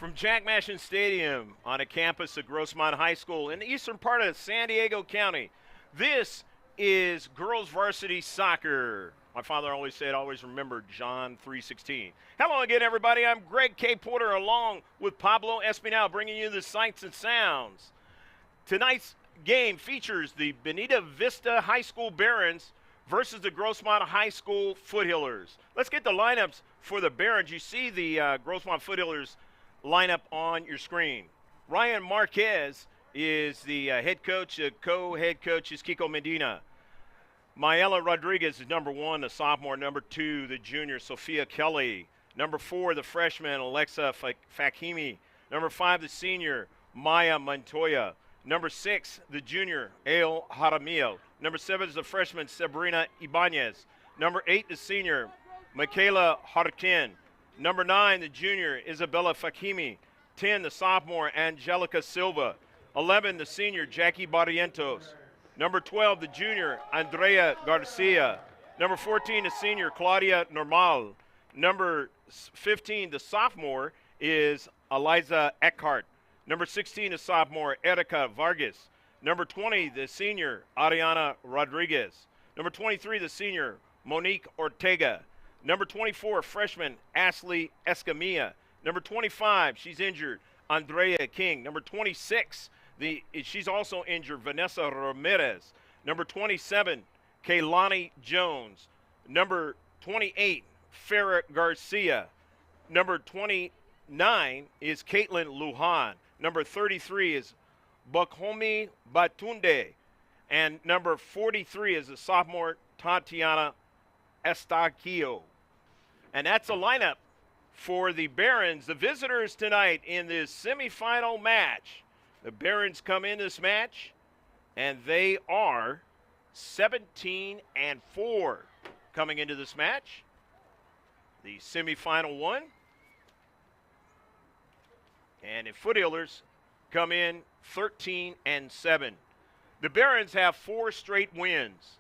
From Jack Mashin Stadium on a campus of Grossmont High School in the eastern part of San Diego County, this is girls varsity soccer. My father always said, always remember John 3:16. Hello again, everybody. I'm Greg K. Porter along with Pablo Espinal, bringing you the sights and sounds. Tonight's game features the Bonita Vista High School Barons versus the Grossmont High School Foothillers. Let's get the lineups for the Barons. You see the Grossmont Foothillers lineup on your screen. Ryan Marquez is the head coach. The co-head coach is Kiko Medina. Mayela Rodriguez is number 1, the sophomore. Number 2, the junior, Sophia Kelly. Number 4, the freshman, Alexa Fakimi. Number 5, the senior, Maya Montoya. Number 6, the junior, Ale Jaramillo. Number 7 is the freshman, Sabrina Ibanez. Number 8, the senior, Michaela Harkin. Number 9, the junior, Isabella Fakimi. 10, the sophomore, Angelica Silva. 11, the senior, Jackie Barrientos. Number 12, the junior, Andrea Garcia. Number 14, the senior, Claudia Normal. Number 15, the sophomore, is Eliza Eckhart. Number 16, the sophomore, Erica Vargas. Number 20, the senior, Ariana Rodriguez. Number 23, the senior, Monique Ortega. Number 24, freshman, Ashley Escamilla. Number 25, she's injured, Andrea King. Number 26, she's also injured, Vanessa Ramirez. Number 27, Kaylani Jones. Number 28, Farrah Garcia. Number 29 is Caitlin Lujan. Number 33 is Bakhomi Batunde. And number 43 is the sophomore, Tatiana Estaquio. And that's a lineup for the Barons, the visitors tonight in this semifinal match. The Barons come in this match, and they are 17-4 coming into this match. The semifinal one. And the Foothillers come in 13-7. The Barons have 4 straight wins.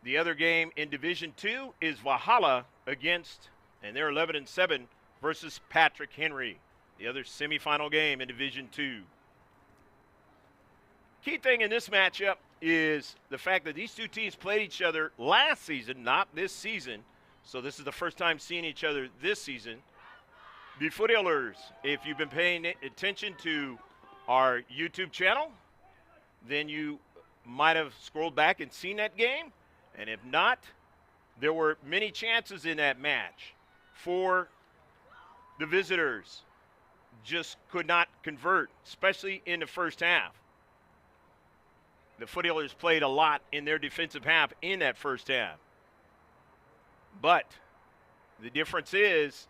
The other game in Division II is Valhalla against, and they're 11-7 versus Patrick Henry. The other semifinal game in Division II. Key thing in this matchup is the fact that these two teams played each other last season, not this season. So this is the first time seeing each other this season. The Foothillers, if you've been paying attention to our YouTube channel, then you might have scrolled back and seen that game. And if not, there were many chances in that match for the visitors. Just could not convert, especially in the first half. The Foothillers played a lot in their defensive half in that first half. But the difference is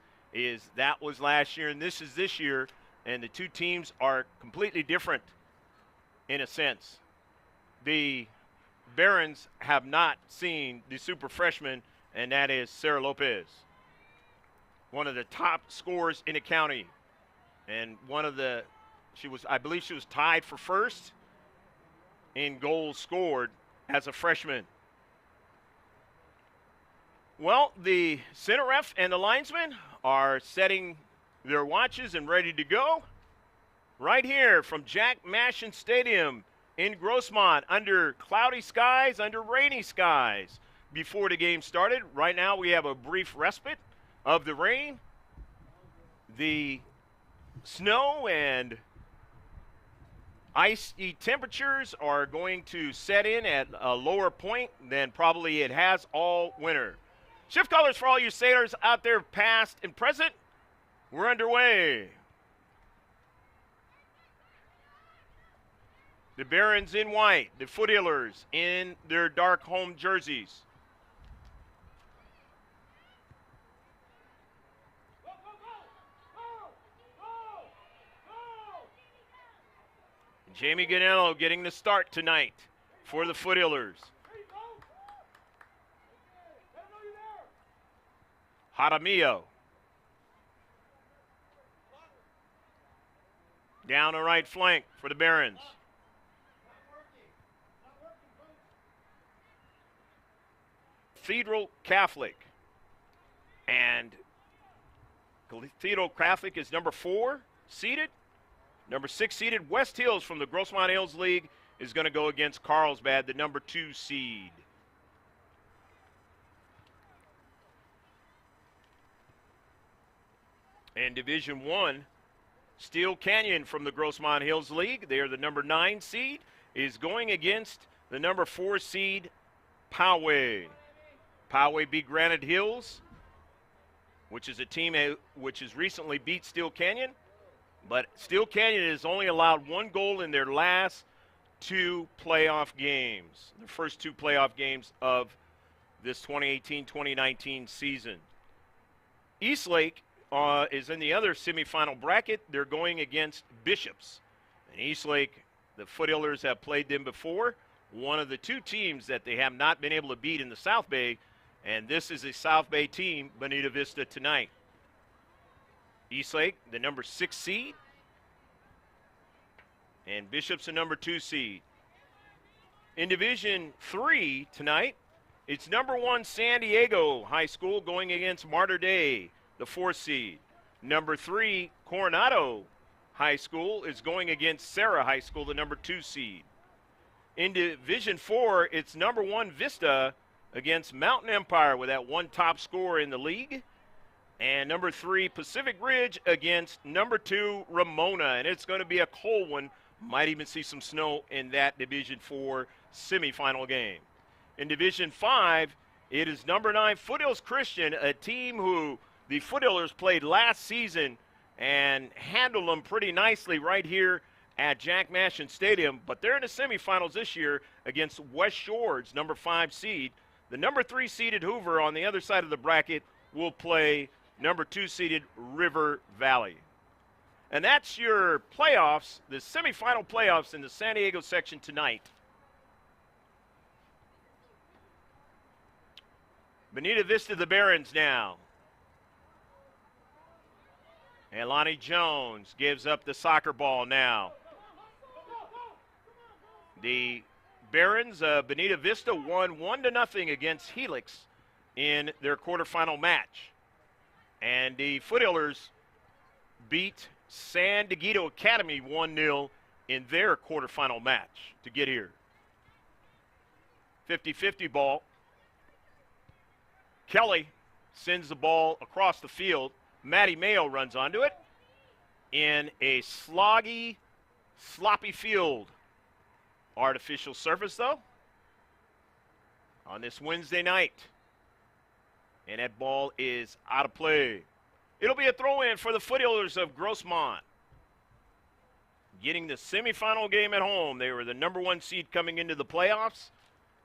that was last year and this is this year, and the two teams are completely different in a sense. The Barons have not seen the super freshman, and that is Sarah Lopez, one of the top scorers in the county, and I believe she was tied for first in goals scored as a freshman. Well, the center ref and the linesmen are setting their watches and ready to go right here from Jack Mashin Stadium in Grossmont, under cloudy skies, under rainy skies before the game started. Right now we have a brief respite of the rain. The snow and icy temperatures are going to set in at a lower point than probably it has all winter. Shift colors for all you sailors out there, past and present. We're underway. The Barons in white, the Foothillers in their dark home jerseys. Jamie Ganello getting the start tonight for the Foothillers. Jaramillo. Down the right flank for the Barons. Cathedral Catholic and Cathedral Catholic is number 4 seeded. Number 6 seeded West Hills from the Grossmont Hills League is going to go against Carlsbad, the number 2 seed. And Division 1, Steel Canyon from the Grossmont Hills League, they are the number 9 seed, is going against the number 4 seed Poway. Poway beat Granite Hills, which is a team which has recently beat Steel Canyon. But Steel Canyon has only allowed 1 goal in their last 2 playoff games, the first 2 playoff games of this 2018-2019 season. Eastlake is in the other semifinal bracket. They're going against Bishops. And Eastlake, the Foothillers have played them before. One of the 2 teams that they have not been able to beat in the South Bay, and this is a South Bay team, Bonita Vista tonight. Eastlake, the number 6 seed, and Bishop's the number 2 seed. In Division 3 tonight, it's number 1 San Diego High School going against Mater Dei, the 4th seed. Number 3 Coronado High School is going against Serra High School, the number 2 seed. In Division 4, it's number 1 Vista against Mountain Empire with that 1 top scorer in the league. And number 3 Pacific Ridge against number 2 Ramona. And it's going to be a cold one. Might even see some snow in that Division 4 semifinal game. In Division 5, it is number 9 Foothills Christian, a team who the Foothillers played last season and handled them pretty nicely right here at Jack Mashin Stadium. But they're in the semifinals this year against West Shores, number 5 seed. The number 3 seeded Hoover on the other side of the bracket will play number 2 seeded River Valley. And that's your playoffs, the semifinal playoffs in the San Diego section tonight. Bonita Vista, the Barons now. And Lonnie Jones gives up the soccer ball now. The Barons of Bonita Vista won 1-0 against Helix in their quarterfinal match. And the Foothillers beat San Diego Academy 1-0 in their quarterfinal match to get here. 50-50 ball. Kelly sends the ball across the field. Matty Mayo runs onto it in a sloppy field. Artificial surface, though, on this Wednesday night. And that ball is out of play. It'll be a throw-in for the Foothillers of Grossmont. Getting the semifinal game at home. They were the number 1 seed coming into the playoffs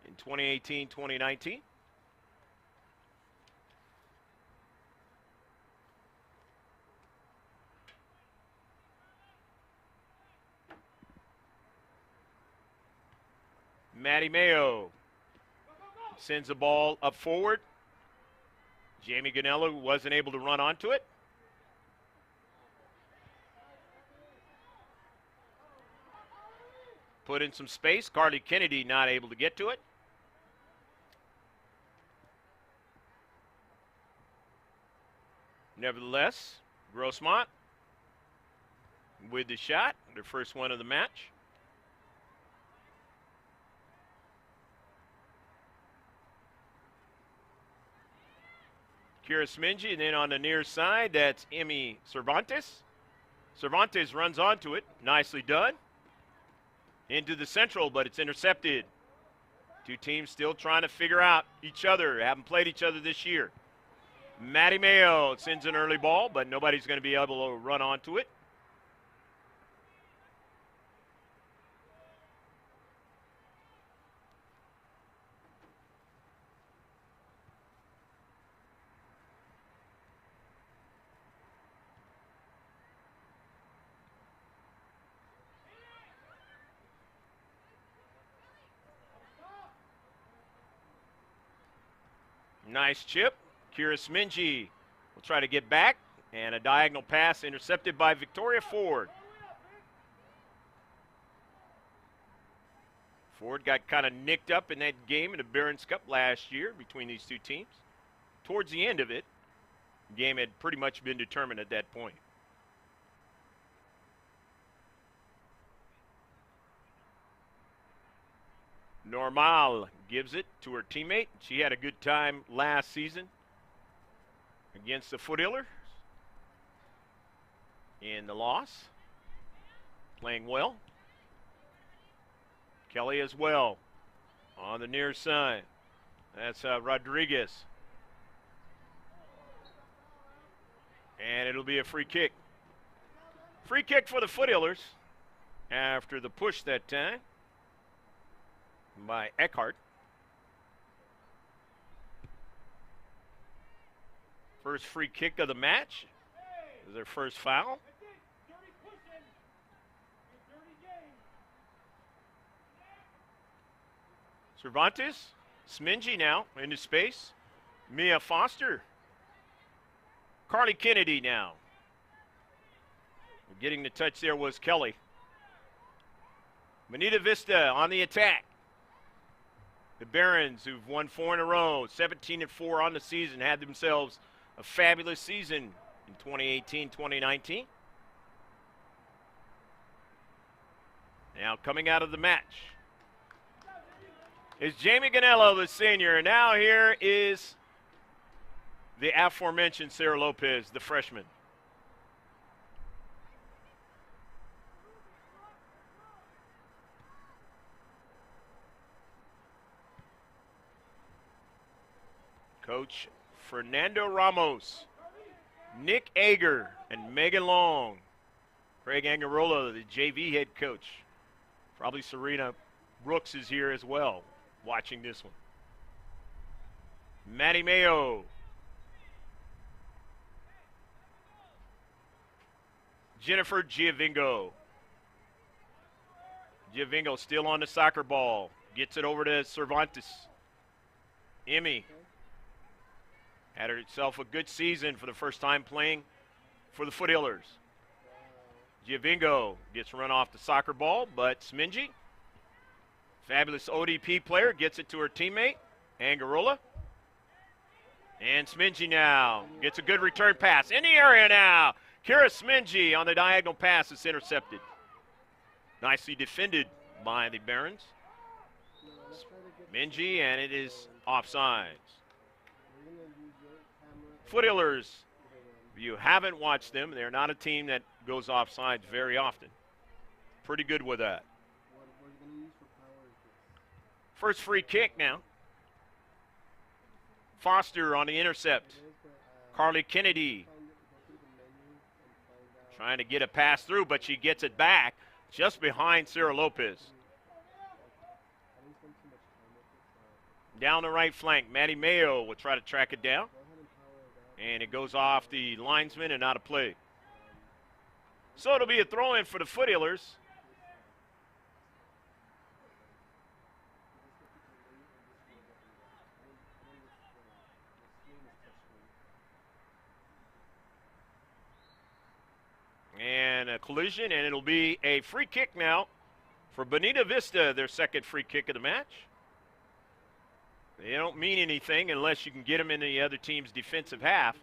in 2018-2019. Matty Mayo sends the ball up forward. Jamie Ganello wasn't able to run onto it. Put in some space. Carly Kennedy not able to get to it. Nevertheless, Grossmont with the shot, their first one of the match. Kira Smingy, and then on the near side, that's Emmy Cervantes. Cervantes runs onto it. Nicely done. Into the central, but it's intercepted. 2 teams still trying to figure out each other. Haven't played each other this year. Matty Mayo sends an early ball, but nobody's going to be able to run onto it. Nice chip. Kira Smingy will try to get back, and a diagonal pass intercepted by Victoria Ford. Ford got kind of nicked up in that game in the Barons Cup last year between these 2 teams. Towards the end of it, Game had pretty much been determined at that point. Normal gives it to her teammate. She had a good time last season against the Foothillers in the loss. Playing well. Kelly as well on the near side. That's Rodriguez. And it'll be a free kick. Free kick for the Foothillers after the push that time by Eckhart. First free kick of the match. Is their first foul. Cervantes, Smingy now into space. Mia Foster. Carly Kennedy now. Getting the touch there was Kelly. Bonita Vista on the attack. The Barons, who've won 4 in a row, 17-4 on the season, had themselves a fabulous season in 2018-2019. Now coming out of the match is Jamie Ganello, the senior. And now here is the aforementioned Sarah Lopez, the freshman. Coach Fernando Ramos, Nick Ager, and Megan Long. Craig Angarola, the JV head coach. Probably Serena Brooks is here as well, watching this one. Maddie Mayo. Jennifer Giovingo. Giovingo still on the soccer ball. Gets it over to Cervantes. Emmy had herself a good season for the first time playing for the Foothillers. Giovingo gets run off the soccer ball, but Smingy, fabulous ODP player, gets it to her teammate, Angarola. And Smingy now gets a good return pass in the area now. Kira Smingy on the diagonal pass is intercepted. Nicely defended by the Barons. Smingy, and it is offsides. Foothillers, if you haven't watched them, they're not a team that goes offsides very often. Pretty good with that. First free kick now. Foster on the intercept. Carly Kennedy trying to get a pass through, but she gets it back just behind Sarah Lopez. Down the right flank, Maddie Mayo will try to track it down. And it goes off the linesman and out of play. So it'll be a throw-in for the Foothillers. And a collision, and it'll be a free kick now for Bonita Vista, their second free kick of the match. They don't mean anything unless you can get them in the other team's defensive half.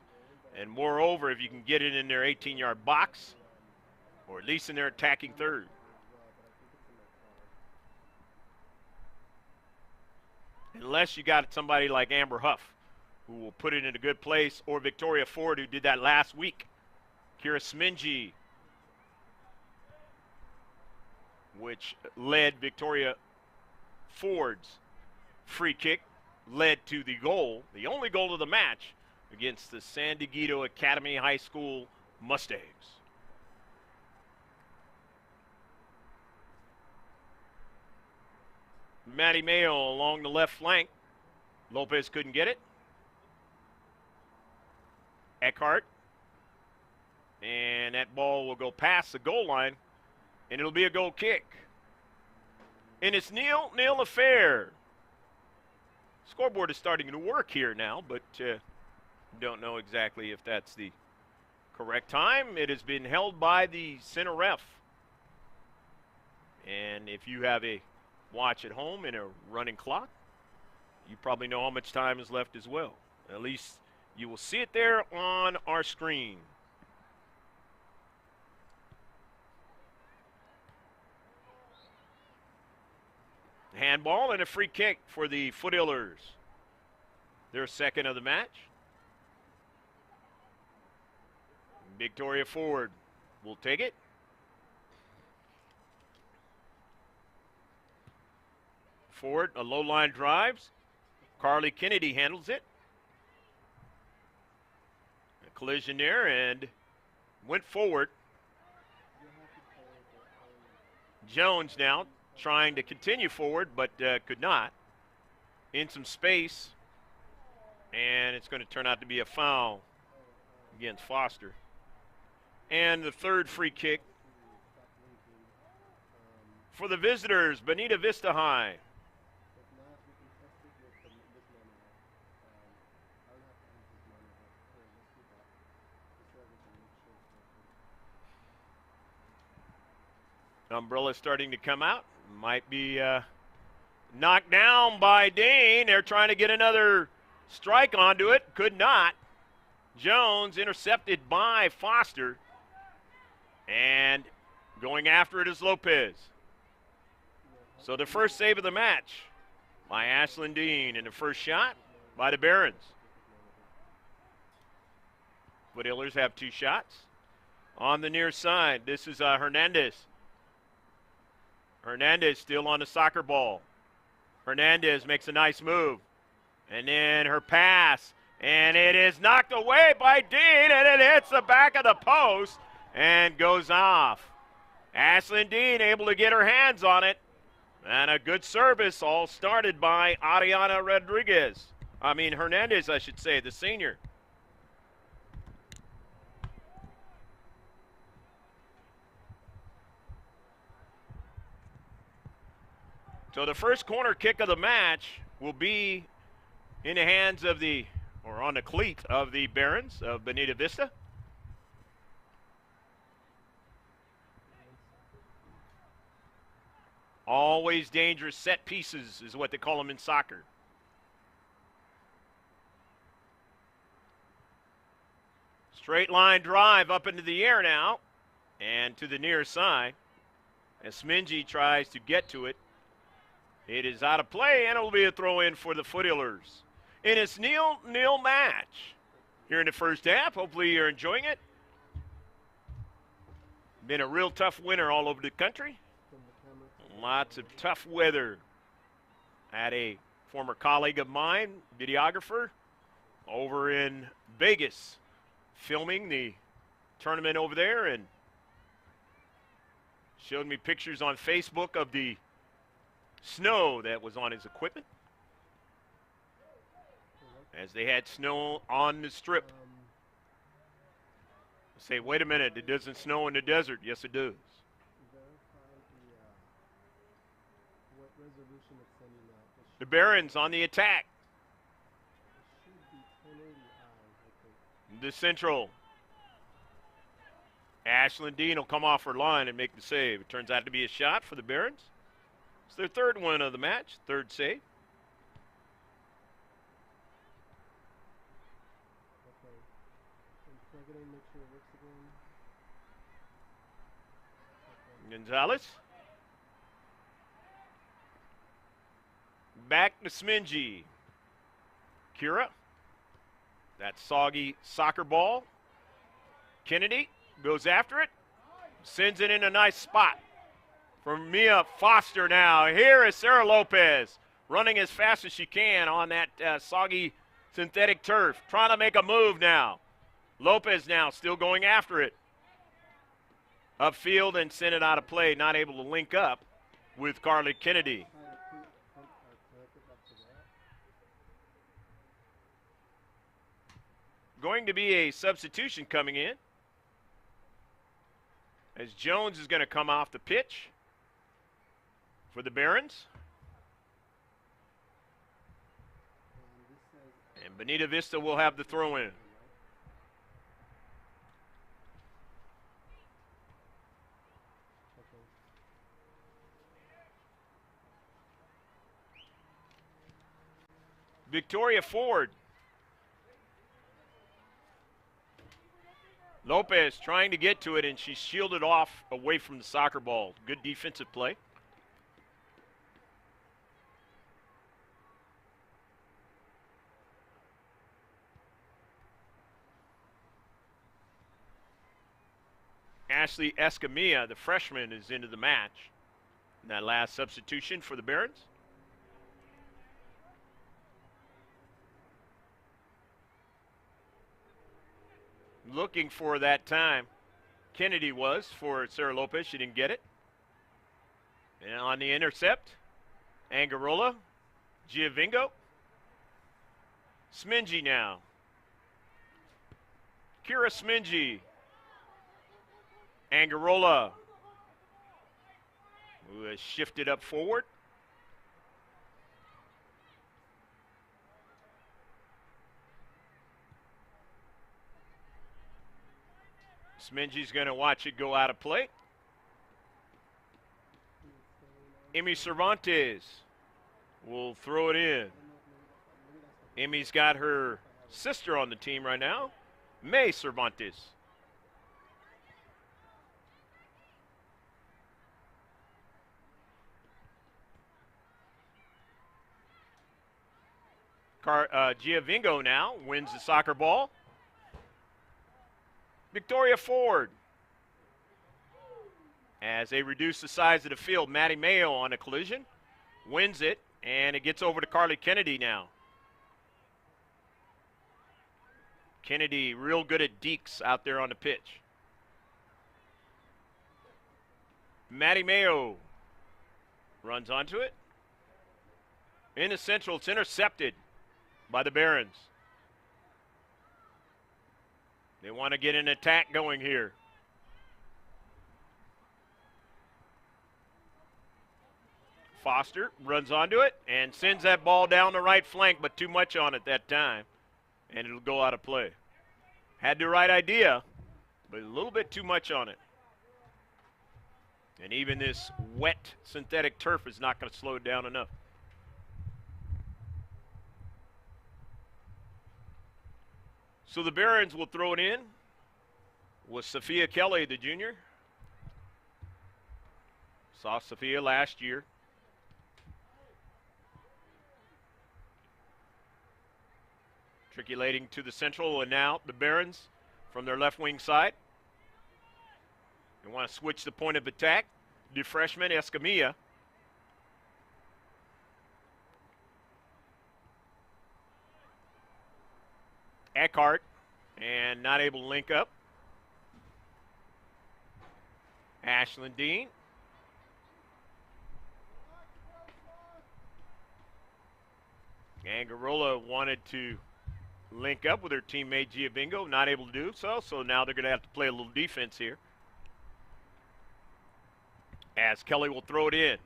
And moreover, if you can get it in their 18-yard box, or at least in their attacking third. Unless you got somebody like Amber Huff, who will put it in a good place, or Victoria Ford, who did that last week. Kira Smingy, which led Victoria Ford's free kick, led to the goal, the only goal of the match, against the San Dieguito Academy High School Mustangs. Maddie Mayo along the left flank. Lopez couldn't get it. Eckhart. And that ball will go past the goal line, and it'll be a goal kick. And it's nil affair. Scoreboard is starting to work here now, but don't know exactly if that's the correct time. It has been held by the center ref. And if you have a watch at home and a running clock, you probably know how much time is left as well. At least You will see it there on our screen. Handball and a free kick for the Foothillers. Their second of the match. Victoria Ford will take it. Ford, a low line drives. Carly Kennedy handles it. A collision there and went forward. Jones now trying to continue forward, but could not. In some space, and it's going to turn out to be a foul against Foster. And the third free kick for the visitors, Bonita Vista High. Umbrella starting to come out. Might be knocked down by Dean. They're trying to get another strike onto it. Could not. Jones intercepted by Foster. And going after it is Lopez. So the first save of the match by Ashlyn Dean, and the first shot by the Barons. Foothillers have 2 shots. On the near side, this is Hernandez. Hernandez still on the soccer ball. Hernandez makes a nice move. And then her pass. And it is knocked away by Dean, and it hits the back of the post and goes off. Ashlyn Dean able to get her hands on it. And a good service, all started by Ariana Hernandez, I should say, the senior. So the first corner kick of the match will be in the hands of on the cleat of the Barons of Bonita Vista. Always dangerous set pieces is what they call them in soccer. Straight line drive up into the air now and to the near side as Smingy tries to get to it. It is out of play, and it will be a throw-in for the Foothillers. In its nil match here in the first half. Hopefully you're enjoying it. Been a real tough winter all over the country. Lots of tough weather. Had a former colleague of mine, videographer, over in Vegas filming the tournament over there, and showed me pictures on Facebook of the snow that was on his equipment as they had snow on the strip. I say, wait a minute, it doesn't snow in the desert. Yes, it does. The Barons on the attack. The central. Ashlyn Dean will come off her line and make the save. It turns out to be a shot for the Barons. It's their third win of the match, third save. Gonzalez. Back to Smingy. Kira. That soggy soccer ball. Kennedy goes after it. Sends it in a nice spot for Mia Foster now. Here is Sarah Lopez running as fast as she can on that soggy synthetic turf. Trying to make a move now. Lopez now still going after it. Upfield and sent it out of play. Not able to link up with Carly Kennedy. Going to be a substitution coming in as Jones is going to come off the pitch for the Barons. And Bonita Vista will have the throw-in. Victoria Ford Lopez trying to get to it, and she's shielded off away from the soccer ball. Good defensive play. Ashley Escamilla, the freshman, is into the match. And that last substitution for the Barons. Looking for that time. Kennedy was for Sarah Lopez. She didn't get it. And on the intercept, Angarola, Giovingo, Smingy now. Kira Smingy. Angarola, who has shifted up forward. Smingy's going to watch it go out of play. Emmy Cervantes will throw it in. Emmy's got her sister on the team right now, May Cervantes. Giovingo now wins the soccer ball. Victoria Ford. As they reduce the size of the field, Maddie Mayo on a collision. Wins it, and it gets over to Carly Kennedy now. Kennedy real good at dekes out there on the pitch. Maddie Mayo runs onto it. In the central, it's intercepted by the Barons. They want to get an attack going here. Foster runs onto it and sends that ball down the right flank, but too much on it that time, and it'll go out of play. Had the right idea, but a little bit too much on it. And even this wet synthetic turf is not going to slow it down enough. So the Barons will throw it in with Sophia Kelly, the junior. Saw Sophia last year. Triculating to the central, and now the Barons from their left wing side. They want to switch the point of attack. The freshman, Escamilla. Eckhart, and not able to link up. Ashlyn Dean. Angarola wanted to link up with her teammate Giovingo, not able to do so, so now they're going to have to play a little defense here. As Kelly will throw it in.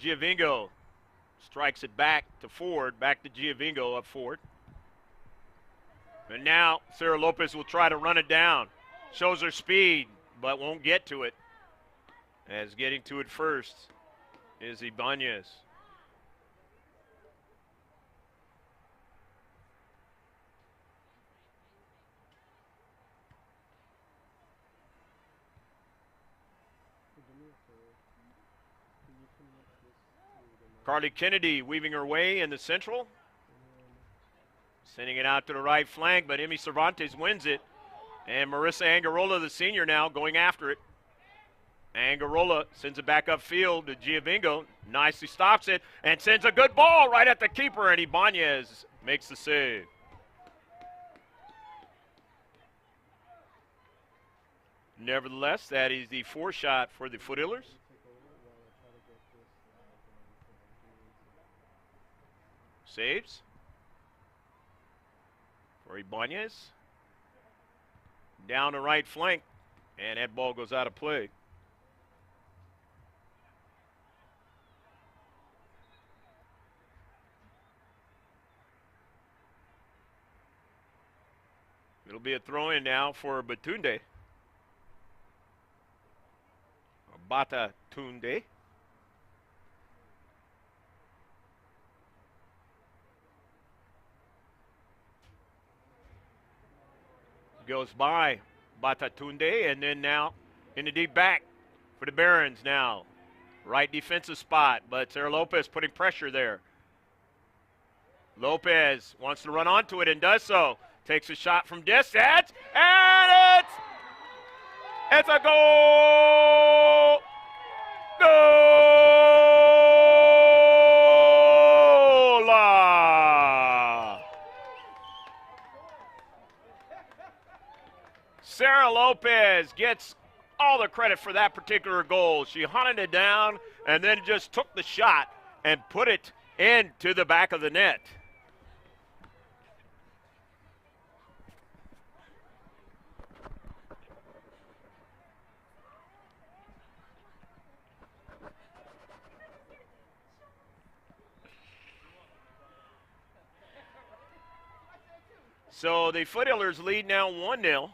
Giovingo strikes it back to Ford, back to Giovingo up forward. And now Sarah Lopez will try to run it down. Shows her speed, but won't get to it. As getting to it first is Ibanez. Carly Kennedy weaving her way in the central. Sending it out to the right flank, but Emmy Cervantes wins it. And Marissa Angarola, the senior, now going after it. Angarola sends it back upfield to Giovingo. Nicely stops it and sends a good ball right at the keeper, and Ibanez makes the save. Nevertheless, that is the 4 shot for the Foothillers. Saves for Ibanez. Down the right flank, and that ball goes out of play. It'll be a throw-in now for Batunde. Or Bata Tunde. Goes by Batatunde, and then now in the deep back for the Barons now. Right defensive spot, but Sarah Lopez putting pressure there. Lopez wants to run onto it and does so. Takes a shot from distance, and it's a goal! Goal! Sarah Lopez gets all the credit for that particular goal. She hunted it down and then just took the shot and put it into the back of the net. So the Foothillers lead now 1-0.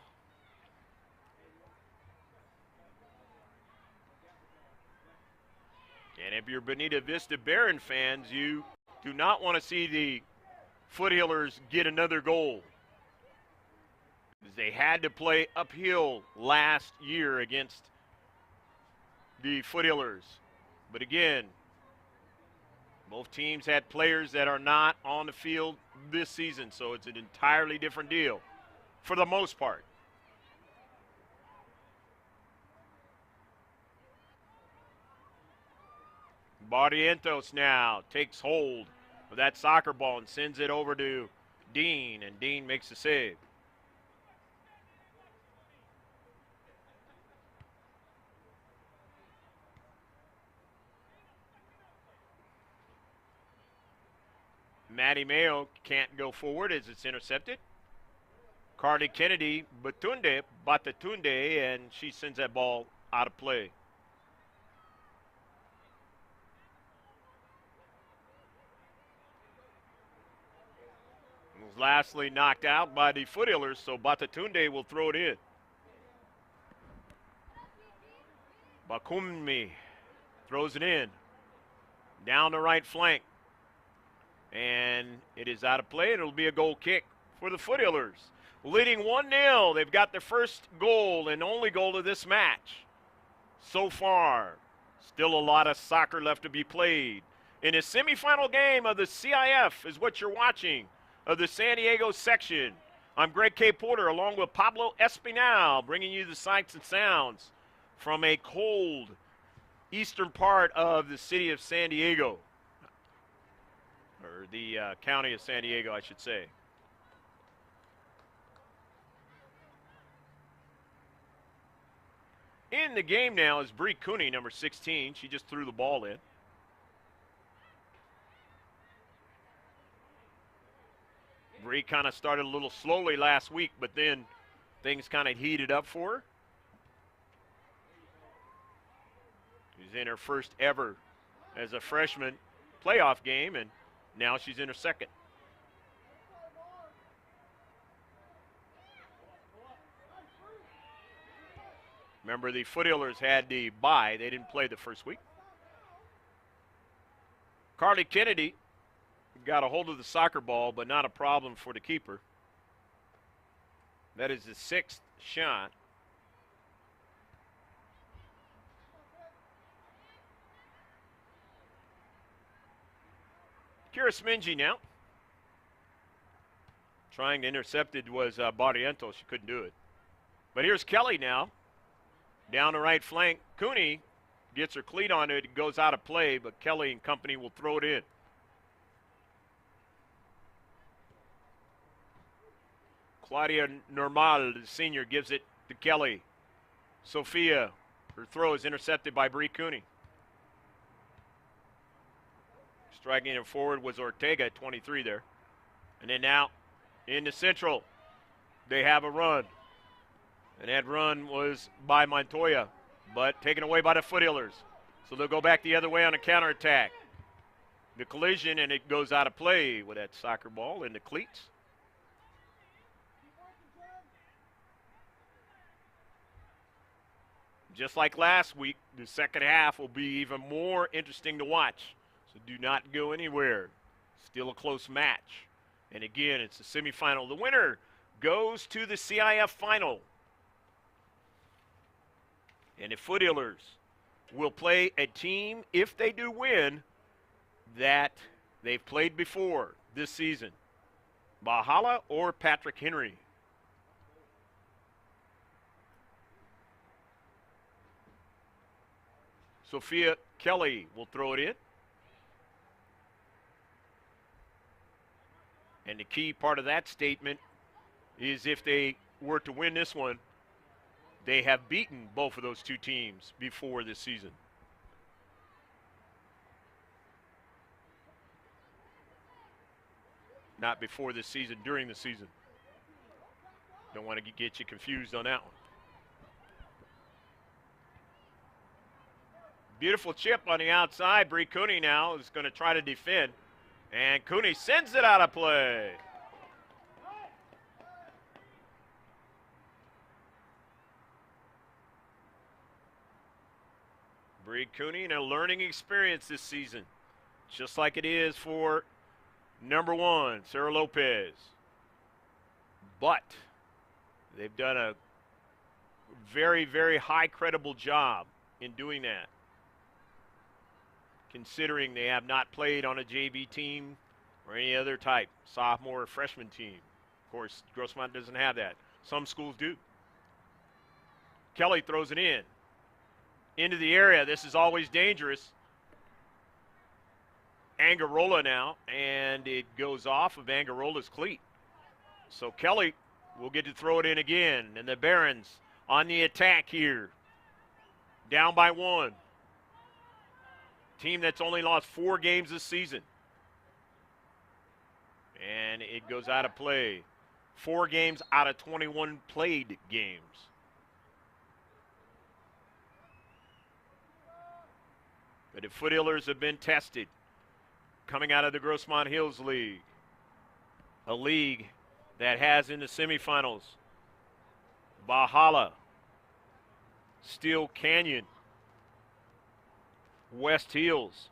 And if you're Bonita Vista Baron fans, you do not want to see the Foothillers get another goal. They had to play uphill last year against the Foothillers. But again, both teams had players that are not on the field this season, so it's an entirely different deal for the most part. Barrientos now takes hold of that soccer ball and sends it over to Dean, and Dean makes the save. Maddie Mayo can't go forward as it's intercepted. Carly Kennedy, Batatunde, and she sends that ball out of play. Was lastly knocked out by the Foothillers, so Batatunde will throw it in. Bakummi throws it in. Down the right flank. And it is out of play, and it'll be a goal kick for the Foothillers. Leading 1-0. They've got their first goal and only goal of this match so far. Still a lot of soccer left to be played. In a semifinal game of the C.I.F. is what you're watching of the San Diego section. I'm Greg K. Porter along with Pablo Espinal, bringing you the sights and sounds from a cold eastern part of the city of San Diego. Or the county of San Diego, I should say. In the game now is Bree Cooney, number 16. She just threw the ball in. Bree kind of started a little slowly last week, but then things kind of heated up for her. She's in her first ever as a freshman playoff game, and now she's in her second. Remember, the Foothillers had the bye. They didn't play the first week. Carly Kennedy got a hold of the soccer ball, but not a problem for the keeper. That is the 6th shot. Kira Smingy now. Trying to intercept it was Barrientos. She couldn't do it. But here's Kelly now. Down the right flank. Cooney gets her cleat on it. It goes out of play, but Kelly and company will throw it in. Claudia Normal, the senior, gives it to Kelly. Sophia, her throw is intercepted by Bree Cooney. Striking it forward was Ortega at 23 there. And then now in the central, they have a run. And that run was by Montoya, but taken away by the Foothillers. So they'll go back the other way on a counterattack. The collision, and it goes out of play with that soccer ball in the cleats. Just like last week, the second half will be even more interesting to watch. So do not go anywhere. Still a close match. And again, it's the semifinal. The winner goes to the C.I.F. final. And the Foothillers will play a team, if they do win, that they've played before this season. Valhalla or Patrick Henry. Sophia Kelly will throw it in. And the key part of that statement is if they were to win this one, they have beaten both of those two teams before this season. Not before this season, during the season. Don't want to get you confused on that one. Beautiful chip on the outside. Bree Cooney now is going to try to defend. And Cooney sends it out of play. Bree Cooney in a learning experience this season, just like it is for number 1, Sarah Lopez. But they've done a very, very high credible job in doing that, considering they have not played on a JV team or any other type, sophomore or freshman team. Of course, Grossmont doesn't have that. Some schools do. Kelly throws it in. Into the area. This is always dangerous. Angarola now, and it goes off of Angarola's cleat. So Kelly will get to throw it in again, and the Barons on the attack here. Down by 1. Team that's only lost 4 games this season. And it goes out of play. 4 games out of 21 played games. But the Foothillers have been tested coming out of the Grossmont Hills League, a league that has in the semifinals Valhalla, Steel Canyon, West Hills,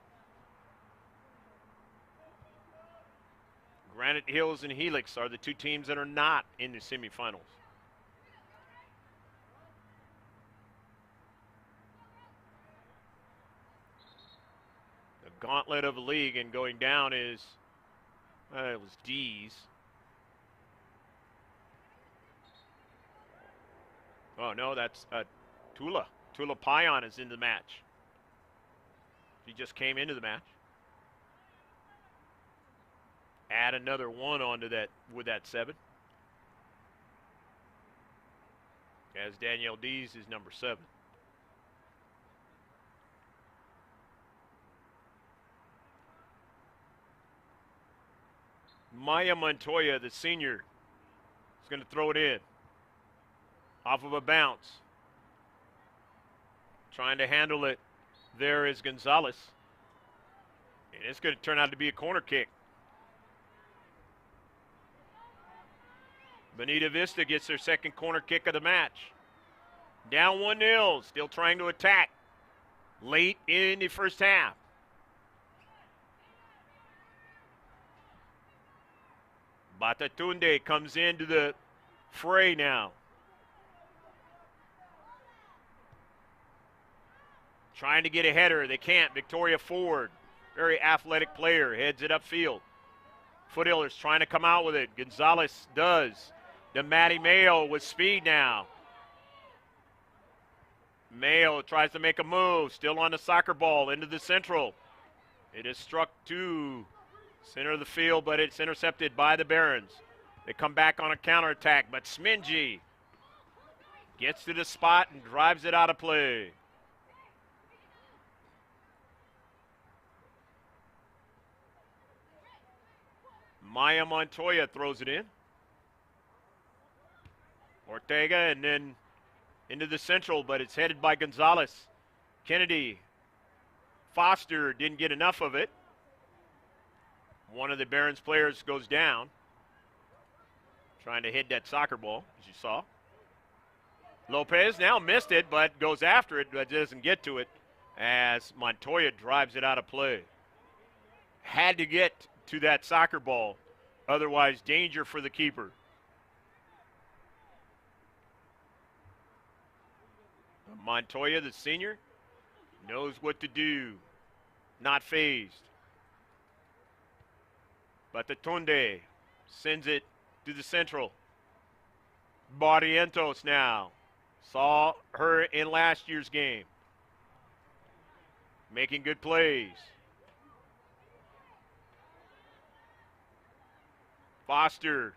Granite Hills and Helix are the 2 teams that are not in the semifinals. Gauntlet of a league, and going down is, it was D's. Oh, no, that's Tula. Tula Pion is in the match. He just came into the match. Add another 1 onto that with that 7. As Danielle D's is number 7. Maya Montoya, the senior, is going to throw it in. Off of a bounce. Trying to handle it. There is Gonzalez. And it's going to turn out to be a corner kick. Bonita Vista gets their second corner kick of the match. Down 1-0, still trying to attack late in the first half. Batatunde comes into the fray now. Trying to get a header. They can't. Victoria Ford, very athletic player, heads it upfield. Foothillers trying to come out with it. Gonzalez does. To Maddie Mayo with speed now. Mayo tries to make a move. Still on the soccer ball into the central. It is struck to center of the field, but it's intercepted by the Barons. They come back on a counterattack, but Smingy gets to the spot and drives it out of play. Maya Montoya throws it in. Ortega and then into the central, but it's headed by Gonzalez. Kennedy. Foster didn't get enough of it. One of the Barons players goes down. Trying to hit that soccer ball, as you saw. Lopez now missed it, but goes after it, but doesn't get to it as Montoya drives it out of play. Had to get to that soccer ball, otherwise danger for the keeper. Montoya, the senior, knows what to do. Not phased. Batatunde sends it to the central. Barrientos now. Saw her in last year's game. Making good plays. Foster.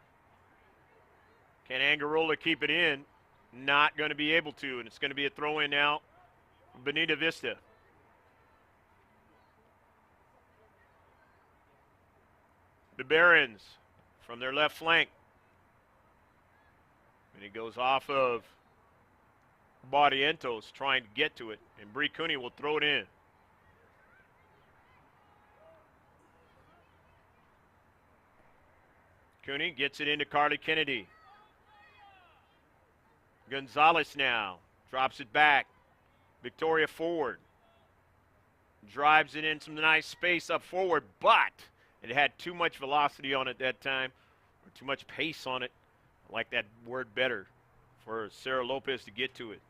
Can Angarola keep it in? Not going to be able to, and it's going to be a throw-in now. Bonita Vista. The Barons from their left flank. And he goes off of Barrientos trying to get to it, and Bree Cooney will throw it in. Cooney gets it into Carly Kennedy. Gonzalez now drops it back. Victoria forward. Drives it in some nice space up forward, but it had too much velocity on it that time, or too much pace on it. I like that word better, for Sarah Lopez to get to it.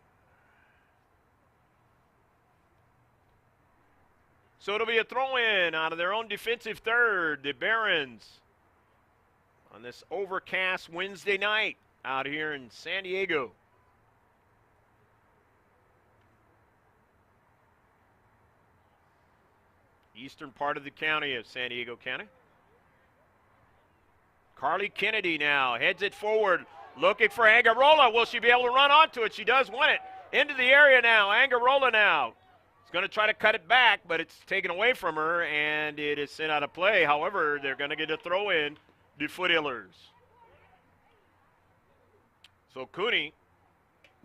So it'll be a throw-in out of their own defensive third, the Barons, on this overcast Wednesday night out here in San Diego. Eastern part of the county of San Diego County. Carly Kennedy now heads it forward, looking for Angarola. Will she be able to run onto it? She does win it. Into the area now. Angarola now. She's going to try to cut it back, but it's taken away from her, and it is sent out of play. However, they're going to get a throw in, the Foothillers. So Cooney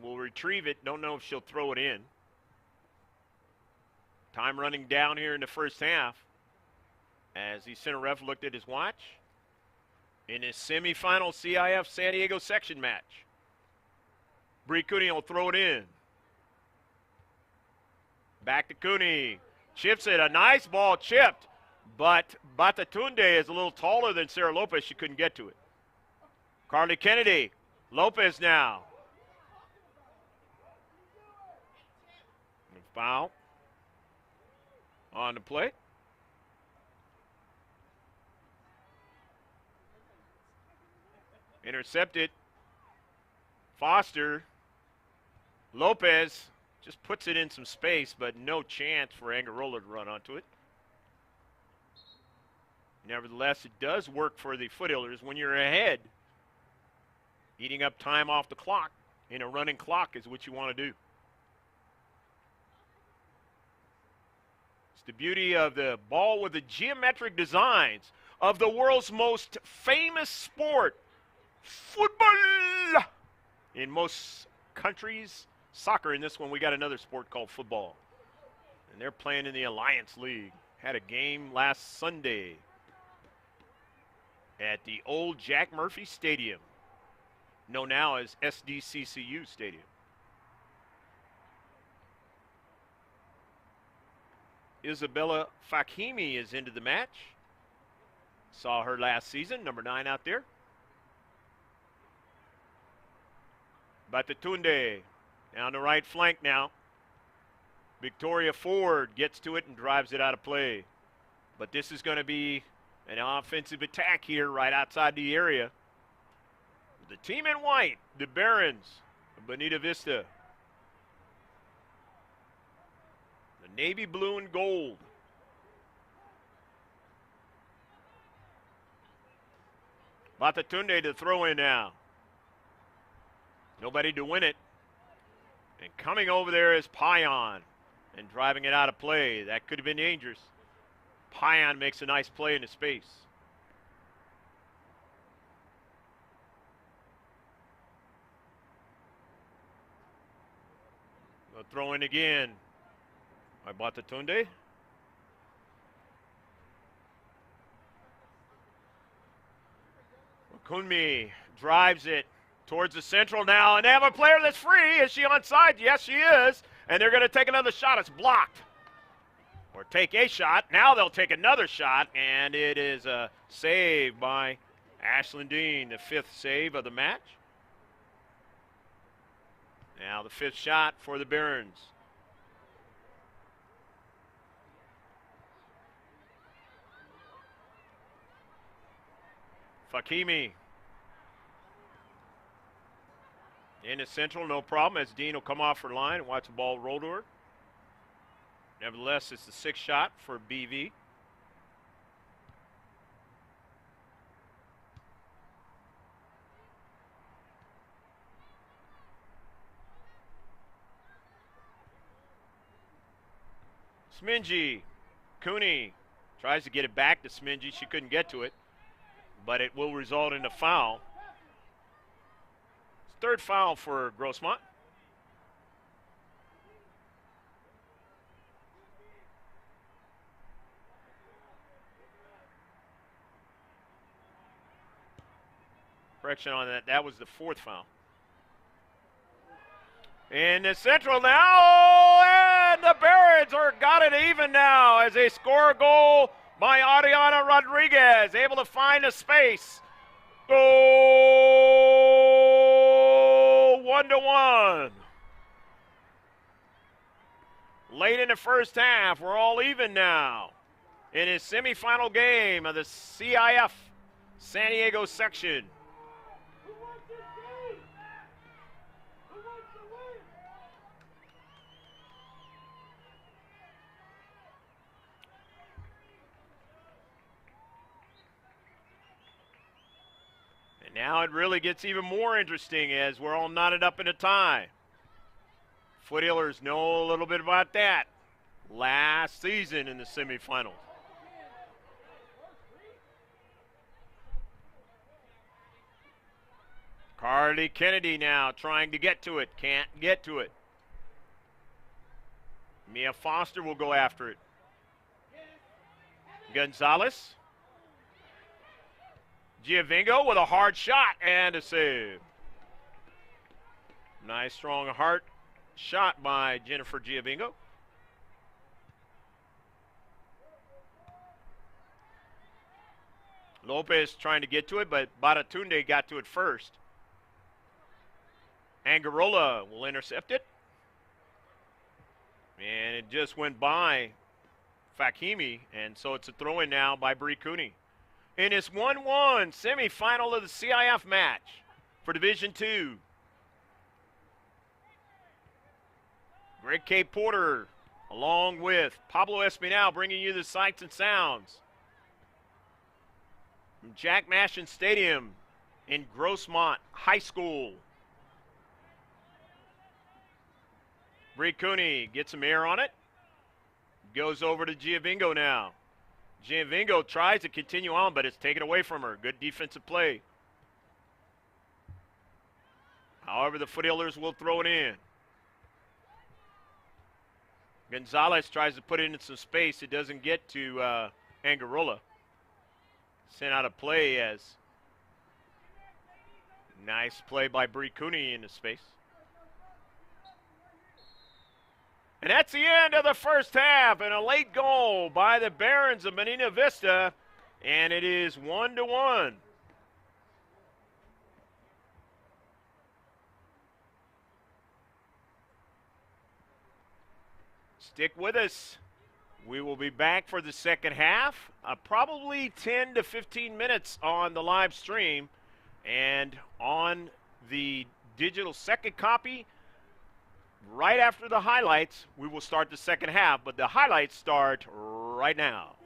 will retrieve it. Don't know if she'll throw it in. Time running down here in the first half as the center ref looked at his watch in his semifinal C.I.F. San Diego section match. Bree Cooney will throw it in. Back to Cooney. Chips it. A nice ball chipped, but Batatunde is a little taller than Sarah Lopez. She couldn't get to it. Carly Kennedy. Lopez now. Foul on the play. Intercepted. Foster. Lopez just puts it in some space, but no chance for Angarola to run onto it. Nevertheless, it does work for the Foothillers when you're ahead. Eating up time off the clock in a running clock is what you want to do. It's the beauty of the ball with the geometric designs of the world's most famous sport, football. In most countries, soccer. In this one, we got another sport called football. And they're playing in the Alliance League. Had a game last Sunday at the old Jack Murphy Stadium, known now as SDCCU Stadium. Isabella Fakimi is into the match. Saw her last season, number 9 out there. Batatunde down the right flank now. Victoria Ford gets to it and drives it out of play. But this is going to be an offensive attack here right outside the area. The team in white, the Barons of Bonita Vista. The navy blue and gold. Batatunde to throw in now. Nobody to win it. And coming over there is Payan and driving it out of play. That could have been dangerous. Payan makes a nice play into space. They'll throw in again by Batatunde. Kunmi drives it towards the central now, and they have a player that's free. Is she onside? Yes, she is. And they're going to take another shot. It's blocked. Or take a shot. Now they'll take another shot, and it is a save by Ashlyn Dean, the 5th save of the match. Now the 5th shot for the Barons. Fakimi. In the central, no problem, as Dean will come off her line and watch the ball roll to her. Nevertheless, it's the 6th shot for BV. Smingy. Cooney tries to get it back to Smingy. She couldn't get to it, but it will result in a foul. 3rd foul for Grossmont. Correction on that. That was the 4th foul. In the central now, and the Barons got it even now as they score a goal by Ariana Rodriguez, able to find a space. Goal 1-1. Late in the first half, we're all even now in his semifinal game of the C.I.F. San Diego section. And now it really gets even more interesting as we're all knotted up in a tie. Foothillers know a little bit about that last season in the semifinals. Carly Kennedy now trying to get to it. Can't get to it. Mia Foster will go after it. Gonzalez. Giovingo with a hard shot and a save. Nice strong heart shot by Jennifer Giovingo. Lopez trying to get to it, but Baratunde got to it first. Angarola will intercept it. And it just went by Fakimi, and so it's a throw-in now by Bree Cooney. In this 1-1 semifinal of the C.I.F. match for Division II. Greg K. Porter, along with Pablo Espinal, bringing you the sights and sounds from Jack Mashin Stadium in Grossmont High School. Bree Cooney gets some air on it. Goes over to Giovingo now. Giovingo tries to continue on, but it's taken away from her. Good defensive play. However, the Foothillers will throw it in. Gonzalez tries to put it in some space. It doesn't get to Angarola. Sent out of play as nice play by Bree Cooney in the space. And that's the end of the first half, and a late goal by the Barons of Bonita Vista, and it is 1-1. Stick with us. We will be back for the second half, probably 10 to 15 minutes on the live stream, and on the digital second copy. Right after the highlights, we will start the second half, but the highlights start right now.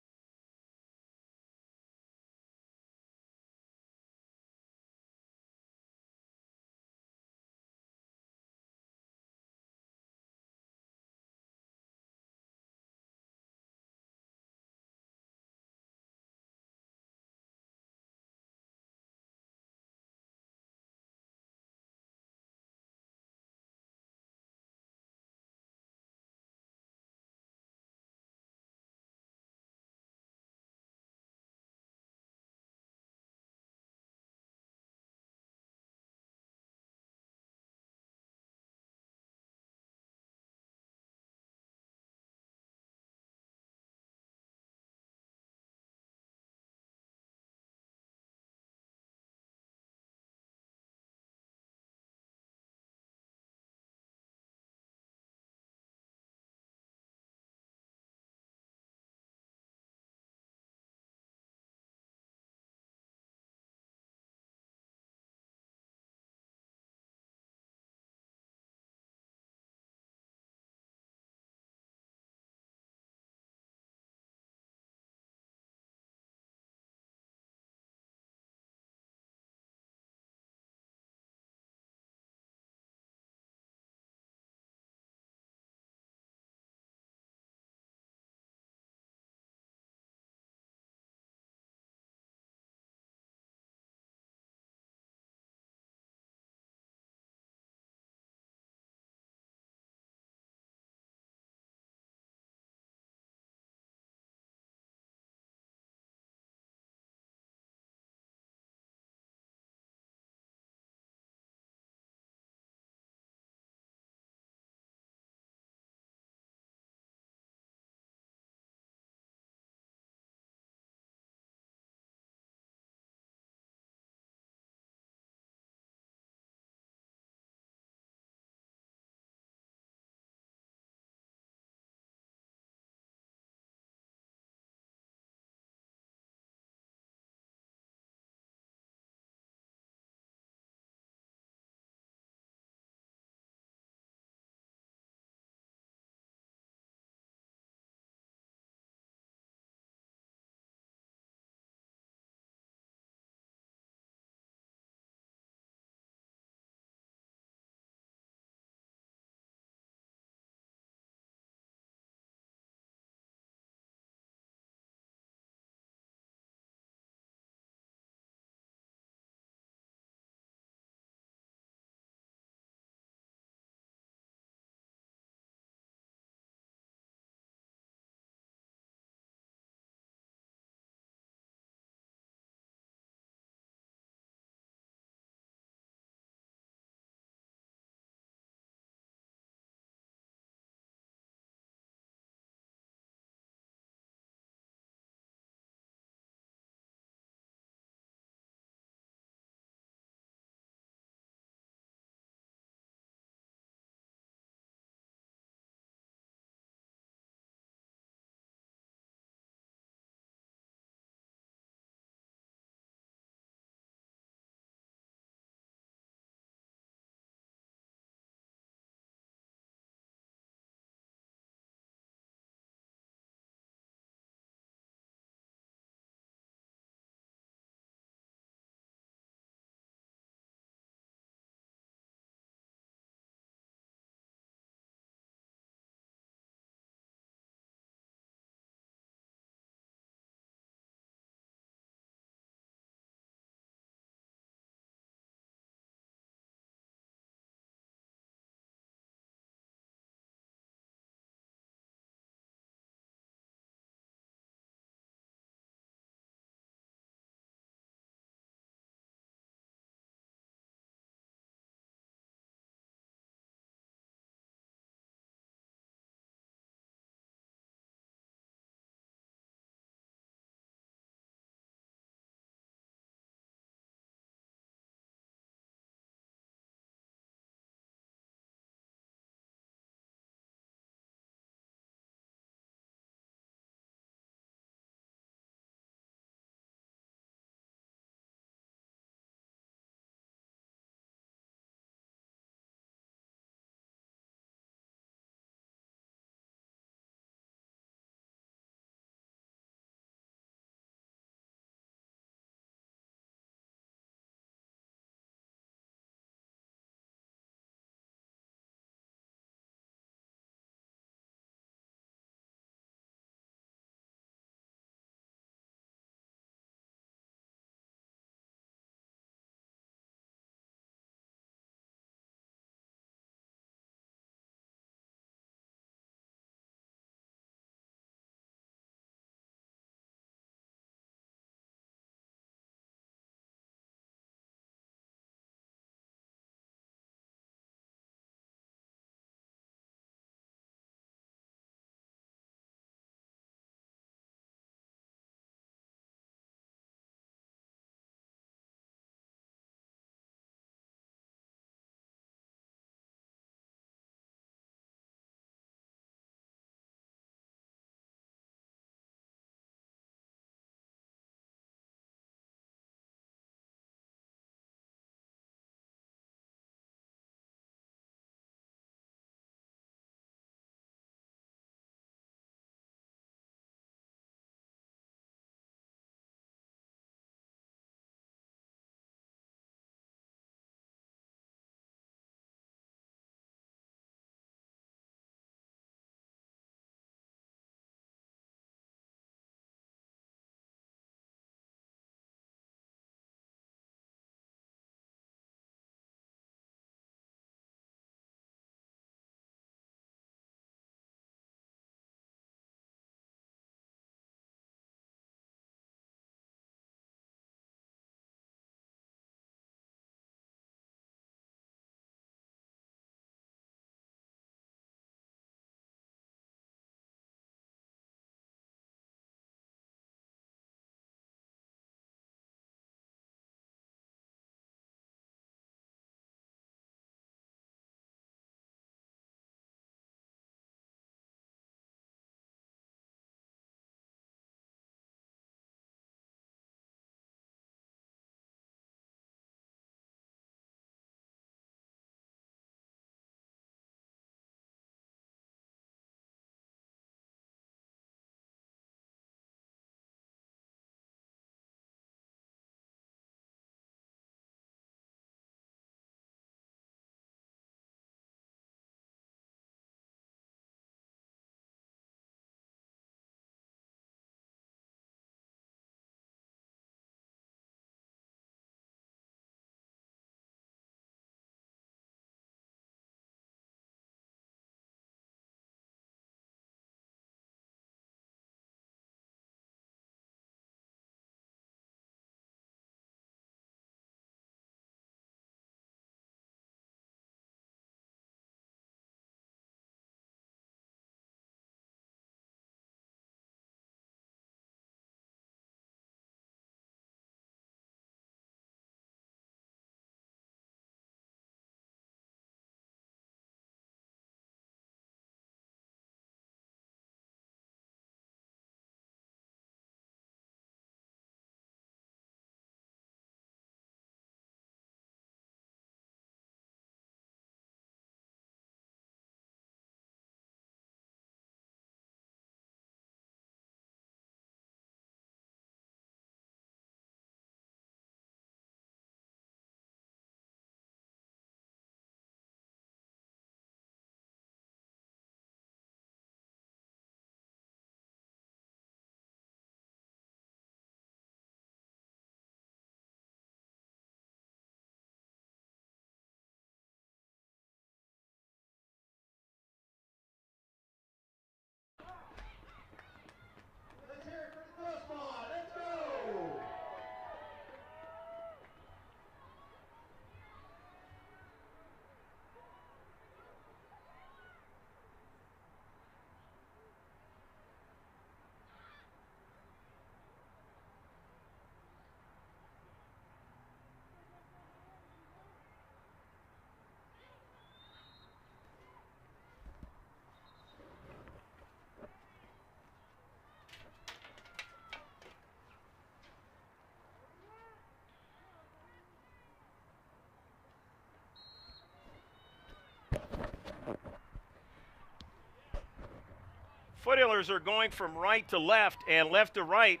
Foothillers are going from right to left, and left to right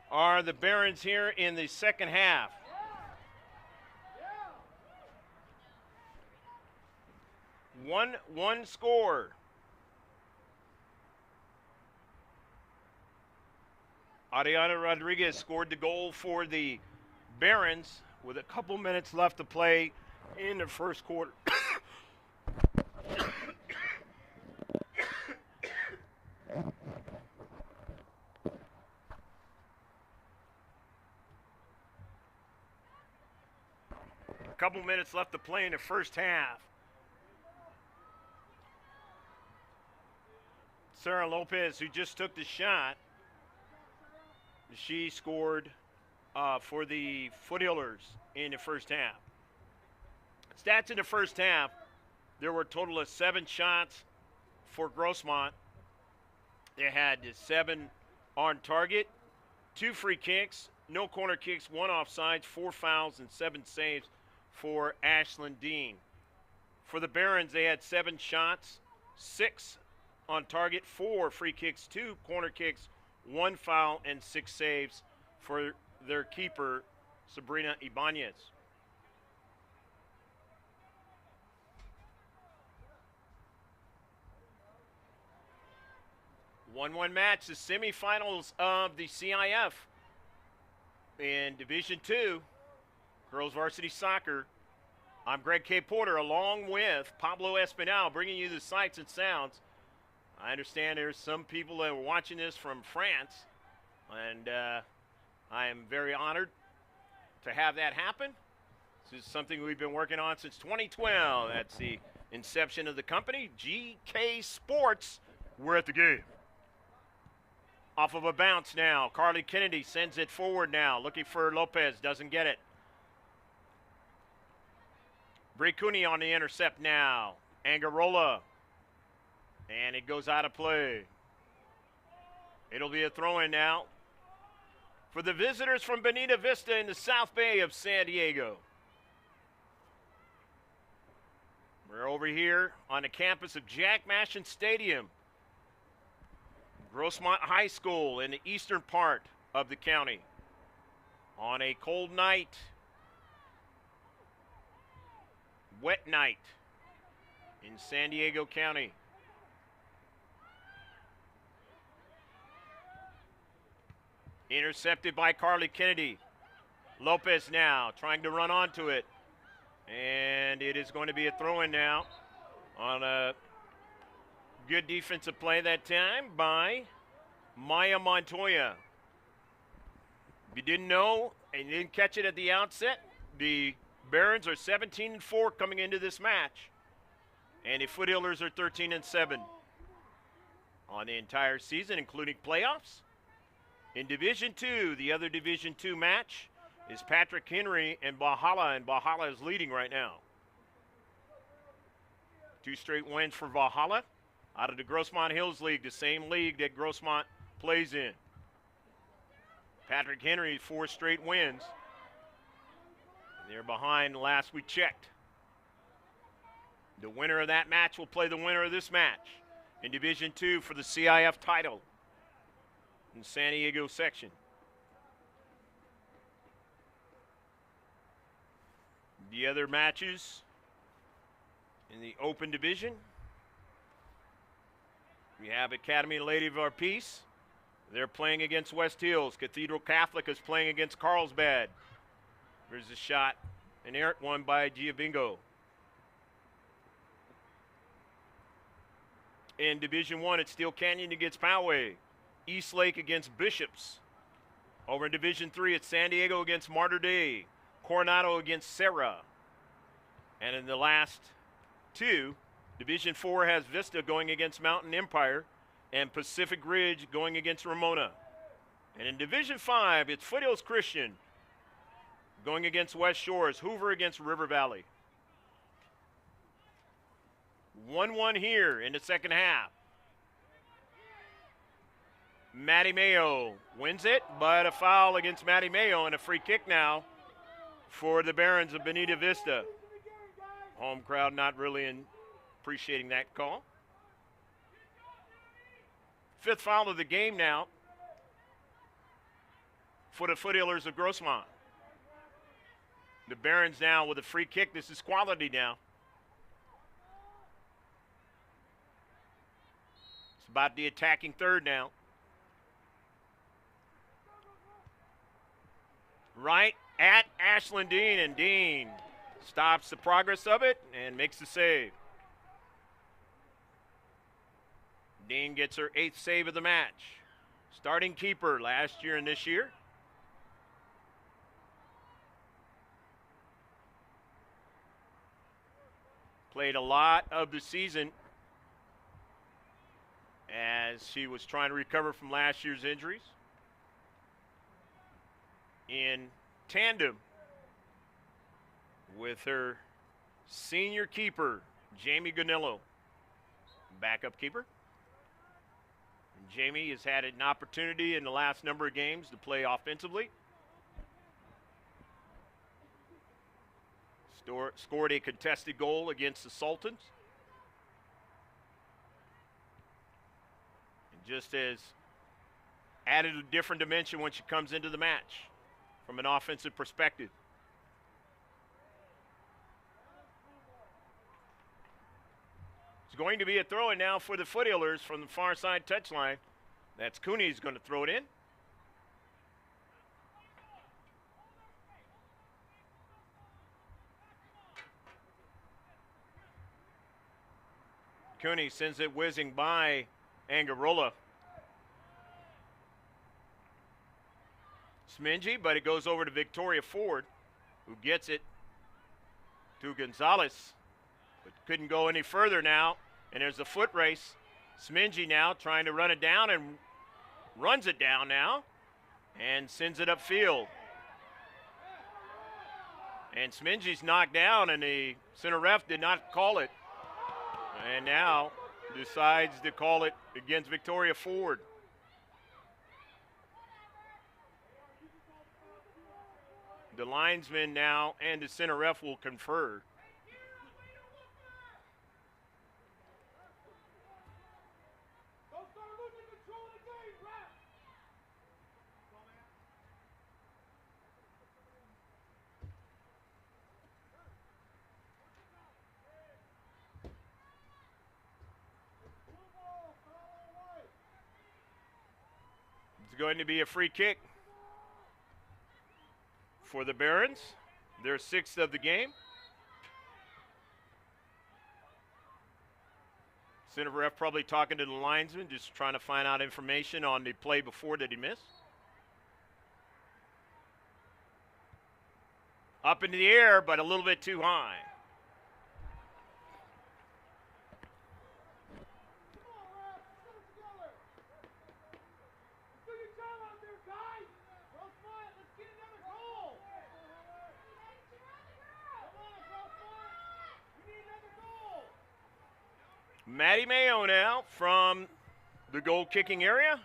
are the Barons here in the second half. One score. Ariana Rodriguez scored the goal for the Barons with a couple minutes left to play in the first quarter. A couple minutes left to play in the first half. Sarah Lopez, who just took the shot, she scored for the Foothillers in the first half. Stats in the first half, there were a total of 7 shots for Grossmont. They had 7 on target, 2 free kicks, no corner kicks, 1 offsides, 4 fouls, and 7 saves for Ashlyn Dean. For the Barons, they had 7 shots, 6 on target, 4 free kicks, 2 corner kicks, 1 foul, and 6 saves for their keeper, Sabrina Ibanez. One match, the semifinals of the C.I.F. in Division II, Girls Varsity Soccer. I'm Greg K. Porter, along with Pablo Espinal, bringing you the sights and sounds. I understand there's some people that are watching this from France, and I am very honored to have that happen. This is something we've been working on since 2012. That's the inception of the company, GK Sports. We're at the game. Off of a bounce now. Carly Kennedy sends it forward now, looking for Lopez, doesn't get it. Brie Cooney on the intercept now. Angarola. And it goes out of play. It'll be a throw-in now for the visitors from Bonita Vista in the South Bay of San Diego. We're over here on the campus of Jack Mashin Stadium. Grossmont High School in the eastern part of the county. On a cold night, wet night in San Diego County. Intercepted by Carly Kennedy. Lopez now trying to run onto it. And it is going to be a throw-in now on a good defensive play that time by Maya Montoya. If you didn't know and you didn't catch it at the outset, the Barons are 17-4 coming into this match. And the Foothillers are 13-7 on the entire season, including playoffs. In Division II, the other Division II match is Patrick Henry and Valhalla, and Valhalla is leading right now. 2 straight wins for Valhalla out of the Grossmont Hills League, the same league that Grossmont plays in. Patrick Henry, 4 straight wins. And they're behind last we checked. The winner of that match will play the winner of this match in Division II for the C.I.F. title in San Diego section. The other matches in the open division, we have Academy Lady of Our Peace. They're playing against West Hills. Cathedral Catholic is playing against Carlsbad. There's a shot, an errant one by Giabingo. In Division I, it's Steel Canyon against Poway. East Lake against Bishops. Over in Division III, it's San Diego against Mater Dei. Coronado against Serra. And in the last 2, Division IV has Vista going against Mountain Empire and Pacific Ridge going against Ramona. And in Division V, it's Foothills Christian going against West Shores, Hoover against River Valley. 1-1 here in the second half. Maddie Mayo wins it, but a foul against Maddie Mayo and a free kick now for the Barons of Bonita Vista. Home crowd not really appreciating that call. Fifth foul of the game now for the Foothillers of Grossmont. The Barons now with a free kick. This is quality now. It's about the attacking third now. Right at Ashlyn Dean, and Dean stops the progress of it and makes the save. Dean gets her 8th save of the match. Starting keeper last year and this year. Played a lot of the season as she was trying to recover from last year's injuries. In tandem with her senior keeper, Jamie Ganillo, backup keeper. And Jamie has had an opportunity in the last number of games to play offensively. Scored a contested goal against the Sultans. And just as added a different dimension when she comes into the match from an offensive perspective. It's going to be a throw-in now for the Foothillers from the far side touchline. That's Cooney's going to throw it in. Cooney sends it whizzing by Angarola. Smingy, but it goes over to Victoria Ford, who gets it to Gonzalez, but couldn't go any further now. And there's a foot race. Smingy now trying to run it down and runs it down now and sends it upfield. And Smingy's knocked down, and the center ref did not call it. And now decides to call it against Victoria Ford. The linesman now and the center ref will confer. It's going to be a free kick for the Barons, their 6th of the game. Center ref probably talking to the linesman, just trying to find out information on the play before that he missed. Up into the air, but a little bit too high. Maddie Mayo now from the goal kicking area.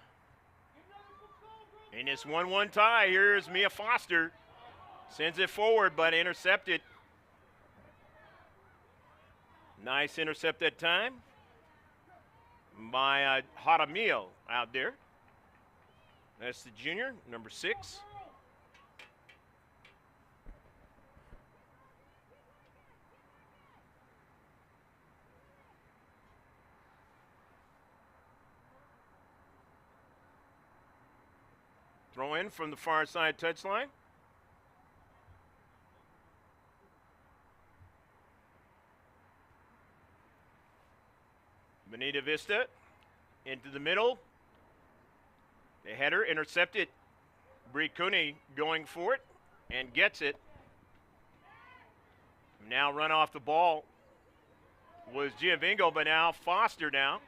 In this 1-1 tie, here's Mia Foster. Sends it forward, but intercepted. Nice intercept that time by Jaramillo out there. That's the junior, number 6. Throw in from the far side touchline. Bonita Vista into the middle. The header intercepted. Bree Cooney going for it and gets it. Now run off the ball was Giovingo, but now Foster now.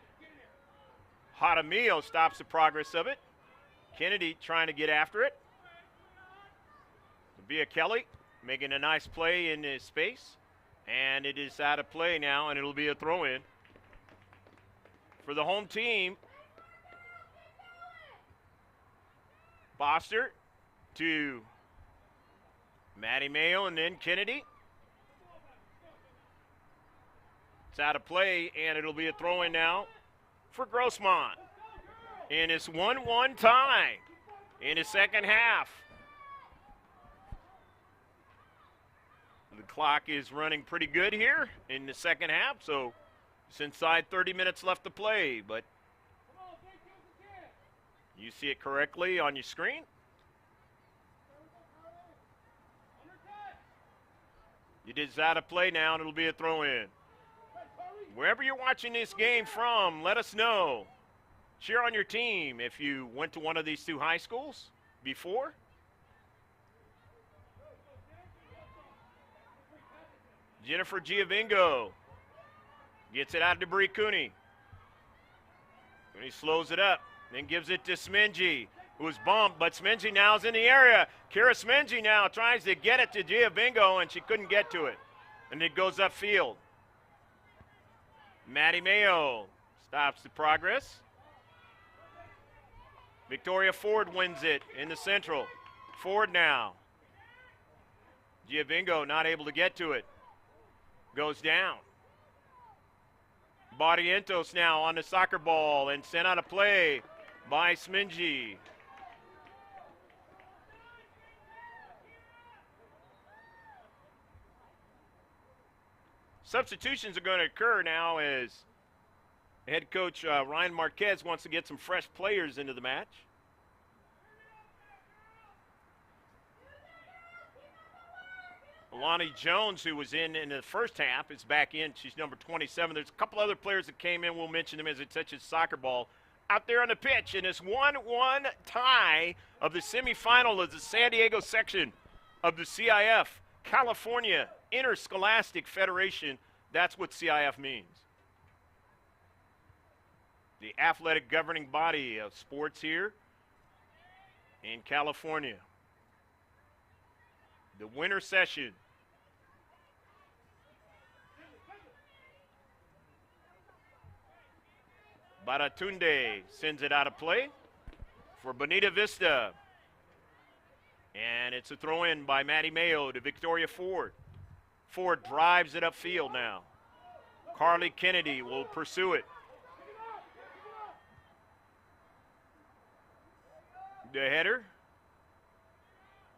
Jaramillo stops the progress of it. Kennedy trying to get after it. Via Kelly making a nice play in his space. And it is out of play now, and it'll be a throw-in for the home team. Foster to Maddie Mayo and then Kennedy. It's out of play, and it'll be a throw-in now for Grossmont. And it's 1-1 tie in the second half. The clock is running pretty good here in the second half, so it's inside 30 minutes left to play, but you see it correctly on your screen. It is out of play now, and it'll be a throw-in. Wherever you're watching this game from, let us know. Cheer on your team if you went to one of these two high schools before. Jennifer Giovingo gets it out to Brie Cooney. Cooney slows it up, then gives it to Smingy, who was bumped, but Smingy now is in the area. Kira Smingy now tries to get it to Giovingo, and she couldn't get to it. And it goes upfield. Maddie Mayo stops the progress. Victoria Ford wins it in the central. Ford now. Giovingo not able to get to it. Goes down. Barrientos now on the soccer ball and sent out of play by Smingy. Substitutions are going to occur now as head coach Ryan Marquez wants to get some fresh players into the match. Lonnie Jones, who was in the first half, is back in. She's number 27. There's a couple other players that came in. We'll mention them as it touches soccer ball out there on the pitch. And this 1-1 tie of the semifinal of the San Diego section of the CIF, California Interscholastic Federation. That's what CIF means. The athletic governing body of sports here in California. The winter session. Baratunde sends it out of play for Bonita Vista. And it's a throw-in by Maddie Mayo to Victoria Ford. Ford drives it upfield now. Carly Kennedy will pursue it. The header.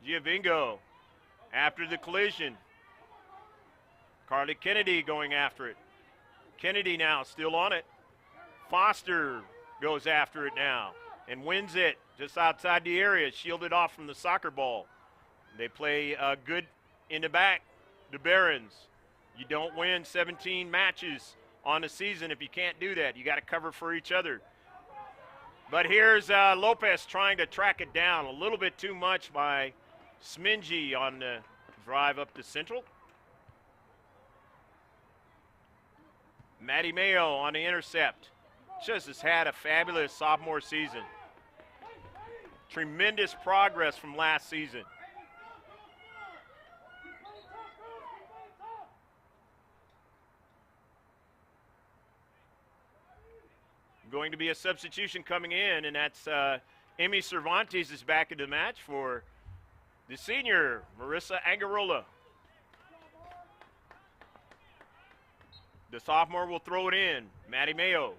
Giovingo after the collision. Carly Kennedy going after it. Kennedy now still on it. Foster goes after it now and wins it just outside the area, shielded off from the soccer ball. They play good in the back, the Barons. You don't win 17 matches on the season if you can't do that. You got to cover for each other. But here's Lopez trying to track it down a little bit too much by Smingy on the drive up to Central. Maddie Mayo on the intercept. Just has had a fabulous sophomore season. Tremendous progress from last season. Going to be a substitution coming in, and that's Emmy Cervantes is back into the match for the senior, Marissa Angarola. The sophomore will throw it in, Maddie Mayo.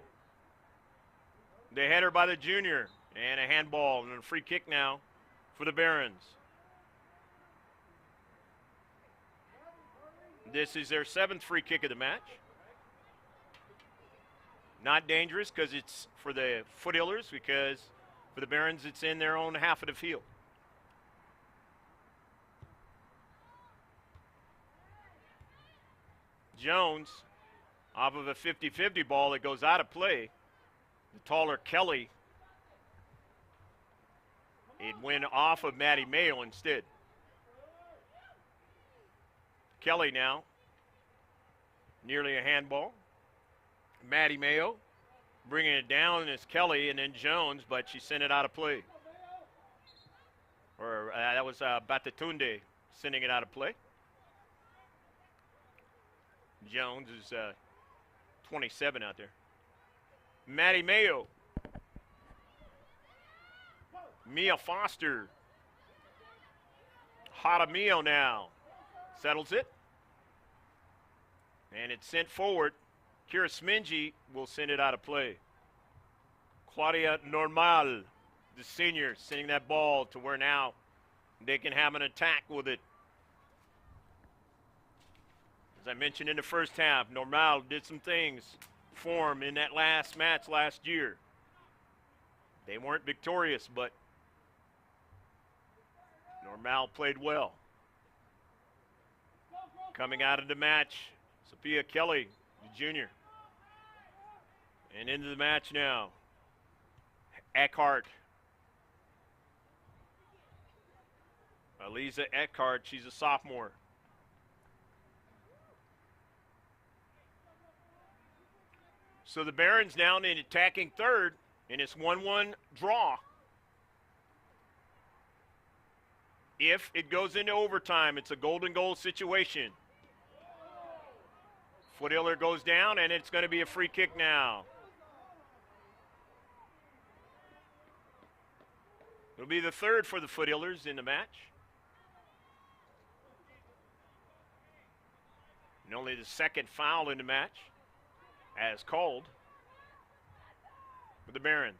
The header by the junior, and a handball and a free kick now for the Barons. This is their 7th free kick of the match. Not dangerous because it's for the Foothillers, because for the Barons it's in their own half of the field. Jones off of a 50-50 ball that goes out of play. The taller Kelly. It went off of Maddie Mayo instead. Kelly now. Nearly a handball. Maddie Mayo bringing it down is Kelly and then Jones, but she sent it out of play. Or that was Batatunde sending it out of play. Jones is 27 out there. Maddie Mayo. Mia Foster. Jaramillo now settles it. And it's sent forward. Kira Smingy will send it out of play. Claudia Normal, the senior, sending that ball to where now they can have an attack with it. As I mentioned in the first half, Normal did some things for him in that last match last year. They weren't victorious, but Normal played well. Coming out of the match, Sophia Kelly, the junior. And into the match now, Eckhart. Aliza Eckhart, she's a sophomore. So the Barons now in attacking third, and it's 1-1 draw. If it goes into overtime, it's a golden goal situation. Foothiller goes down, and it's going to be a free kick now. It'll be the third for the Foothillers in the match. And only the second foul in the match, as called, for the Barons.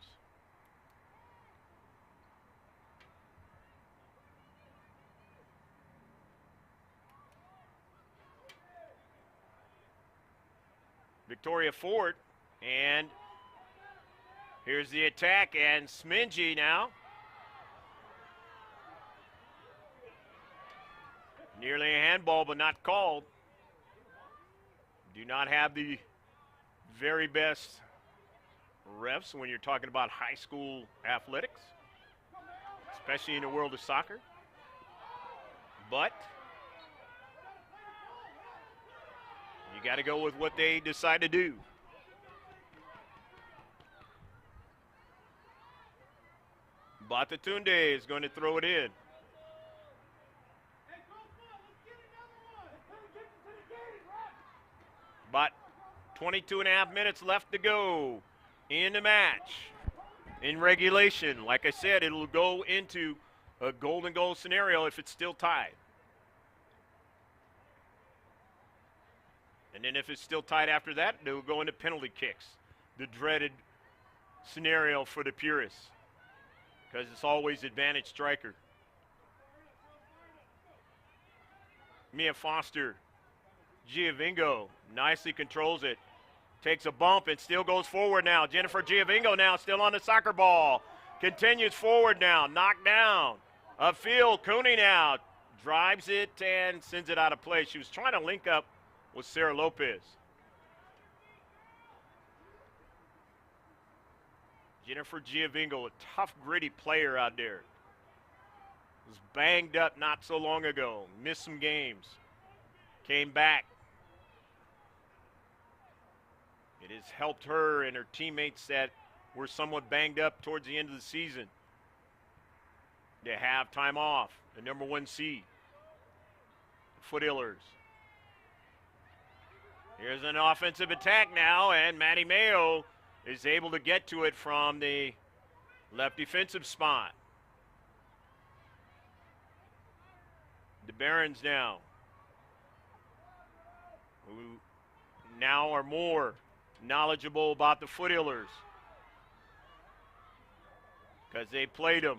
Victoria Ford, and here's the attack, and Smingy now. Nearly a handball, but not called. Do not have the very best refs when you're talking about high school athletics, especially in the world of soccer. But you got to go with what they decide to do. Batatunde is going to throw it in. But 22 and a half minutes left to go in the match. In regulation, like I said, it'll go into a golden goal scenario if it's still tied. And then if it's still tied after that, they'll go into penalty kicks. The dreaded scenario for the purists, because it's always advantage striker. Mia Foster, Giovingo nicely controls it. Takes a bump and still goes forward now. Jennifer Giovingo now still on the soccer ball. Continues forward now. Knocked down. Upfield, Cooney now drives it and sends it out of play. She was trying to link up with Sarah Lopez. Jennifer Giovingo, a tough, gritty player out there. Was banged up not so long ago. Missed some games. Came back. It has helped her and her teammates that were somewhat banged up towards the end of the season to have time off. The number 1 seed, Foothillers. Here's an offensive attack now, and Maddie Mayo is able to get to it from the left defensive spot. The Barons now, who now are more knowledgeable about the Foothillers because they played them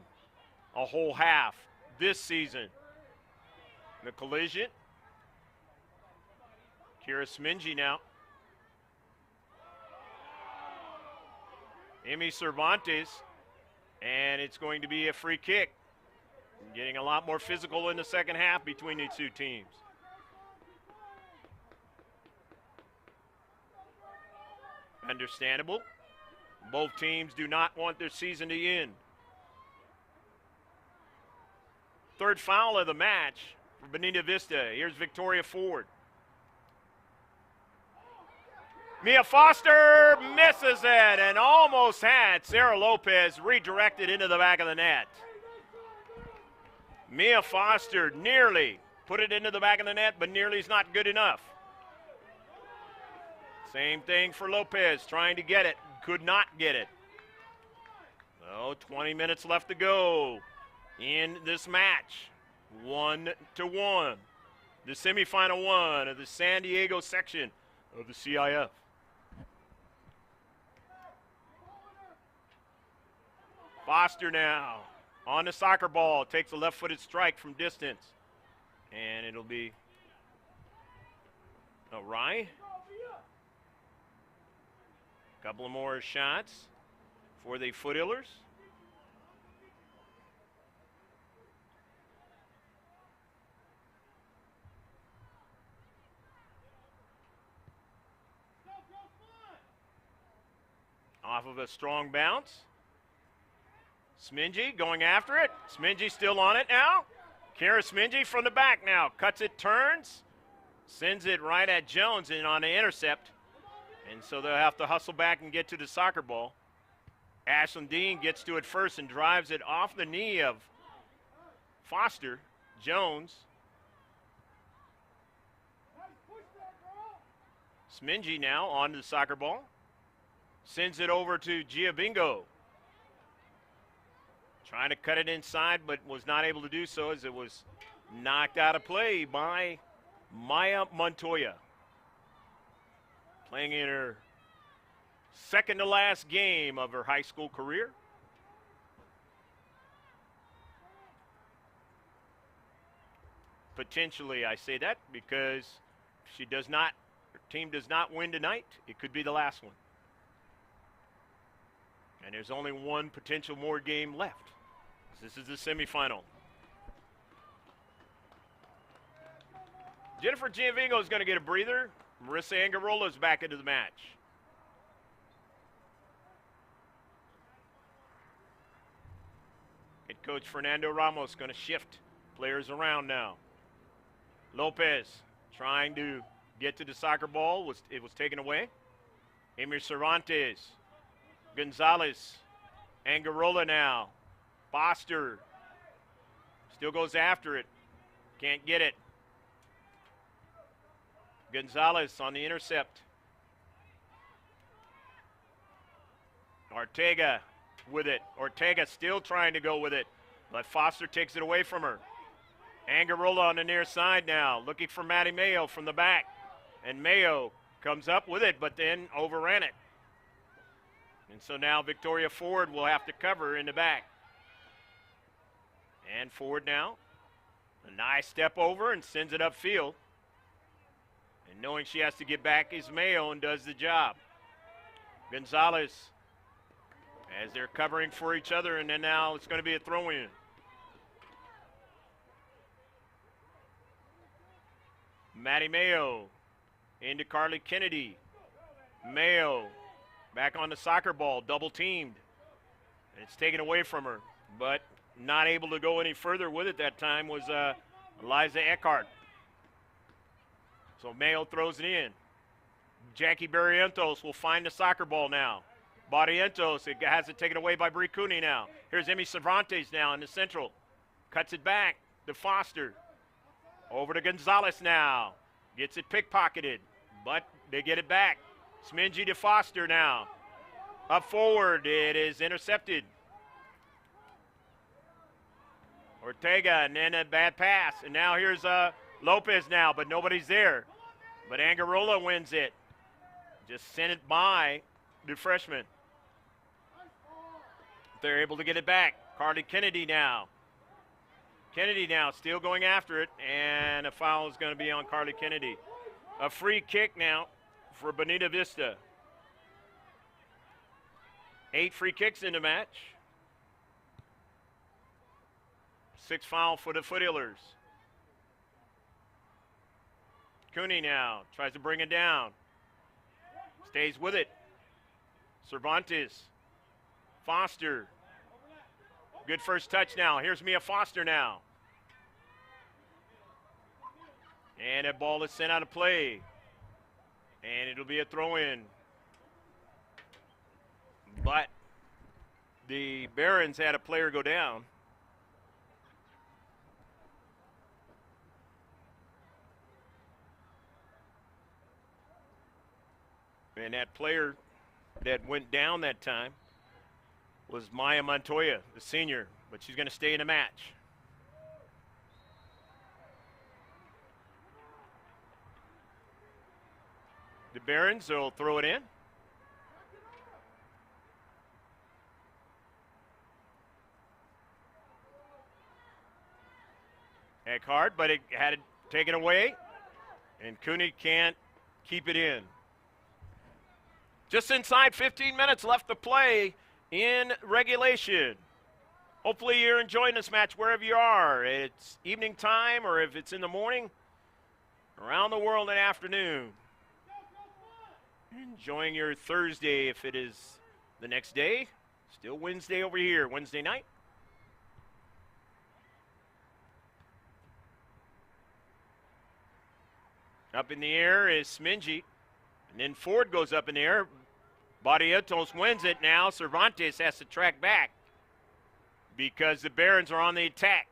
a whole half this season. The collision. Kira Smingy now. Emmy Cervantes, and it's going to be a free kick. Getting a lot more physical in the second half between these two teams. Understandable. Both teams do not want their season to end. Third foul of the match for Bonita Vista. Here's Victoria Ford. Mia Foster misses it and almost had Sarah Lopez redirected into the back of the net. Mia Foster nearly put it into the back of the net, but nearly is not good enough. Same thing for Lopez, trying to get it, could not get it. So 20 minutes left to go in this match. 1-1. The semifinal one of the San Diego section of the C.I.F. Foster now on the soccer ball. Takes a left-footed strike from distance. And it'll be a Rye. Couple of more shots for the Foothillers. Off of a strong bounce. Smingy going after it. Smingy still on it now. Kara Smingy from the back now. Cuts it, turns, sends it right at Jones and on the intercept. And so they'll have to hustle back and get to the soccer ball. Ashlyn Dean gets to it first and drives it off the knee of Foster. Jones. Smingy now on to the soccer ball. Sends it over to Giabingo. Trying to cut it inside, but was not able to do so as it was knocked out of play by Maya Montoya. Playing in her second to last game of her high school career. Potentially, I say that because if her team does not win tonight, it could be the last one. And there's only one potential more game left. This is the semifinal. Jennifer Giavingo is going to get a breather. Marissa Angarola is back into the match. Head coach Fernando Ramos going to shift players around now. Lopez trying to get to the soccer ball. It was taken away. Emir Cervantes. Gonzalez. Angarola now. Foster still goes after it. Can't get it. Gonzalez on the intercept. Ortega with it. Ortega still trying to go with it, but Foster takes it away from her. Angarola on the near side now, looking for Maddie Mayo from the back. And Mayo comes up with it, but then overran it. And so now Victoria Ford will have to cover in the back. And Ford now, a nice step over and sends it upfield. And knowing she has to get back is Mayo and does the job. Gonzalez, as they're covering for each other, and then now it's going to be a throw-in. Maddie Mayo into Carly Kennedy. Mayo back on the soccer ball, double teamed. And it's taken away from her, but not able to go any further with it that time was Eliza Eckhart. So Mayo throws it in. Jackie Barrientos will find the soccer ball now. Barrientos, it has it taken away by Brie Cooney now. Here's Emmy Cervantes now in the central. Cuts it back to Foster. Over to Gonzalez now. Gets it pickpocketed, but they get it back. Smingy to Foster now. Up forward, it is intercepted. Ortega, and then a bad pass. And now here's Lopez now, but nobody's there. But Angarola wins it. Just sent it by the freshman. They're able to get it back. Carly Kennedy now. Kennedy now still going after it, and a foul is going to be on Carly Kennedy. A free kick now for Bonita Vista. 8 free kicks in the match. 6 foul for the Foothillers. Cooney now tries to bring it down. Stays with it. Cervantes. Foster. Good first touch now. Here's Mia Foster now. And that ball is sent out of play. And it'll be a throw-in. But the Barons had a player go down. And that player that went down that time was Maya Montoya, the senior, but she's going to stay in the match. The Barons will throw it in. Eckhart, but it had it taken away, and Cooney can't keep it in. Just inside 15 minutes left to play in regulation. Hopefully you're enjoying this match wherever you are. It's evening time, or if it's in the morning, around the world in the afternoon. Enjoying your Thursday if it is the next day. Still Wednesday over here, Wednesday night. Up in the air is Smingy. And then Ford goes up in the air. Barrientos wins it now. Cervantes has to track back because the Barons are on the attack.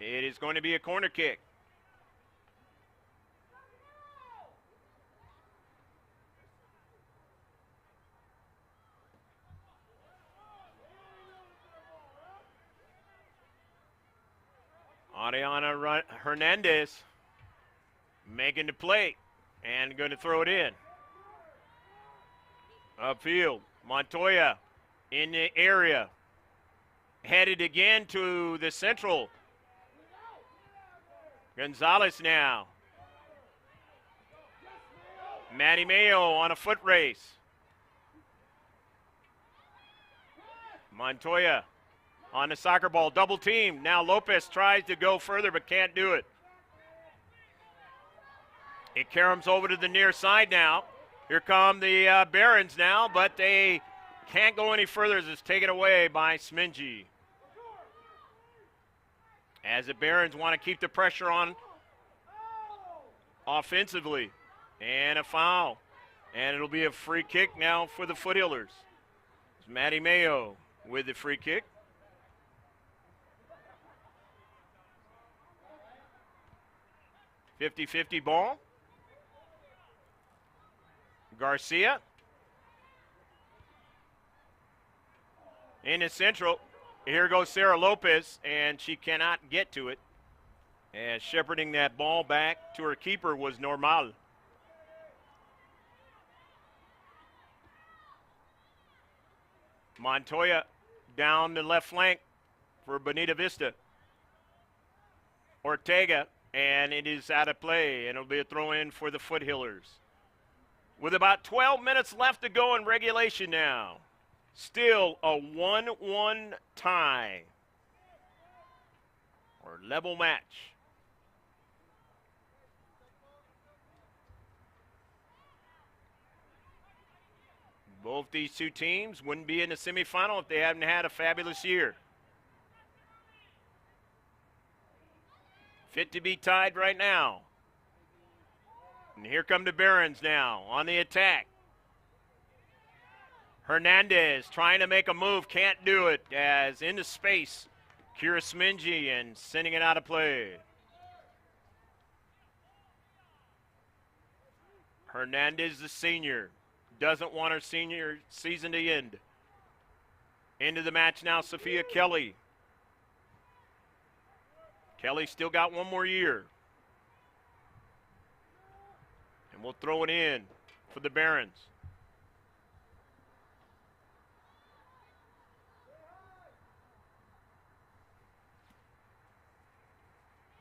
It is going to be a corner kick. Ariana Hernandez making the play and going to throw it in. Upfield, Montoya in the area. Headed again to the central. Gonzalez now. Matty Mayo on a foot race. Montoya on the soccer ball, double team. Now Lopez tries to go further but can't do it. It caroms over to the near side now. Here come the Barons now, but they can't go any further as it's taken away by Smingy. As the Barons want to keep the pressure on offensively. And a foul. And it'll be a free kick now for the Foothillers. It's Matty Mayo with the free kick. .50-50 ball. Garcia. In the central. Here goes Sarah Lopez, and she cannot get to it. And shepherding that ball back to her keeper was Normal. Montoya down the left flank for Bonita Vista. Ortega, and it is out of play, and it'll be a throw-in for the Foothillers. With about 12 minutes left to go in regulation now. Still a 1-1 tie or level match. Both these two teams wouldn't be in the semifinal if they hadn't had a fabulous year. Fit to be tied right now. And here come the Barons now on the attack. Hernandez trying to make a move, can't do it, as into space, Kira Smingy, and sending it out of play. Hernandez, the senior, doesn't want her senior season to end. Into the match now, Sophia Kelly. Kelly still got one more year. And we'll throw it in for the Barons.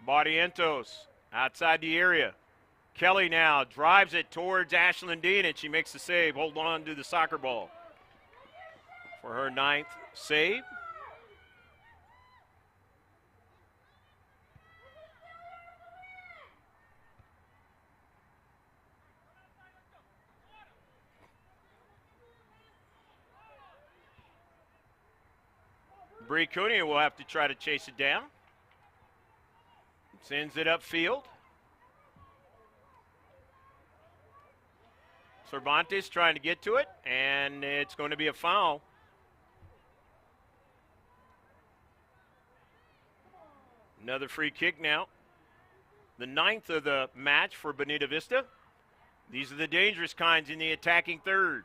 Barrientos outside the area. Kelly now drives it towards Ashlyn Dean, and she makes the save. Hold on to the soccer ball for her 9th save. Bree Cooney will have to try to chase it down. Sends it upfield. Cervantes trying to get to it, and it's going to be a foul. Another free kick now. The 9th of the match for Bonita Vista. These are the dangerous kinds in the attacking third.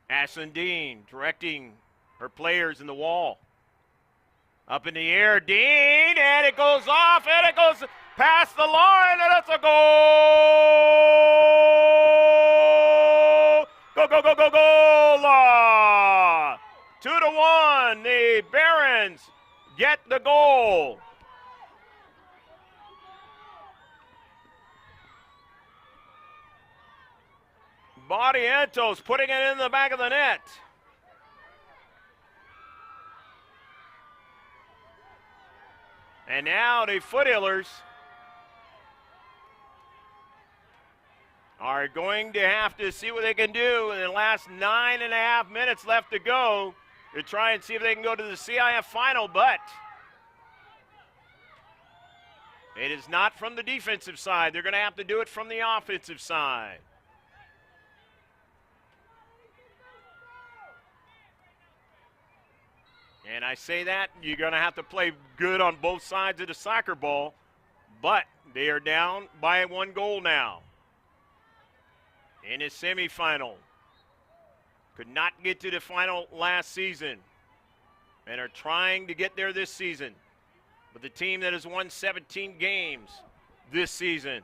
Ashlyn Dean directing her players in the wall. Up in the air, Dean, and it goes off, and it goes past the line, and it's a goal! Go, go, go, go, goal! one. The Barons get the goal. Barrientos putting it in the back of the net. And now the Foothillers are going to have to see what they can do in the last 9.5 minutes left to go to try and see if they can go to the C.I.F final, but it is not from the defensive side. They're going to have to do it from the offensive side. And I say that, you're going to have to play good on both sides of the soccer ball, but they are down by 1 goal now. In a semifinal. Could not get to the final last season and are trying to get there this season. But the team that has won 17 games this season,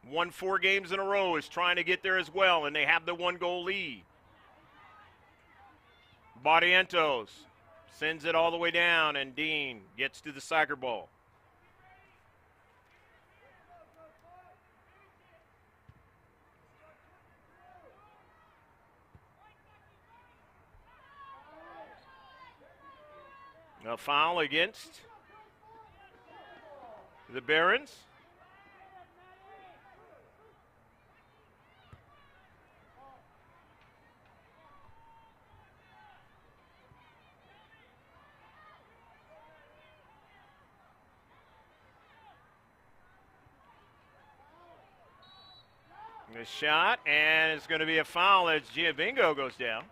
won 4 games in a row, is trying to get there as well, and they have the 1-goal lead. Barrientos sends it all the way down, and Dean gets to the soccer ball. A foul against the Barons. The shot, and it's going to be a foul as Giovinco goes down.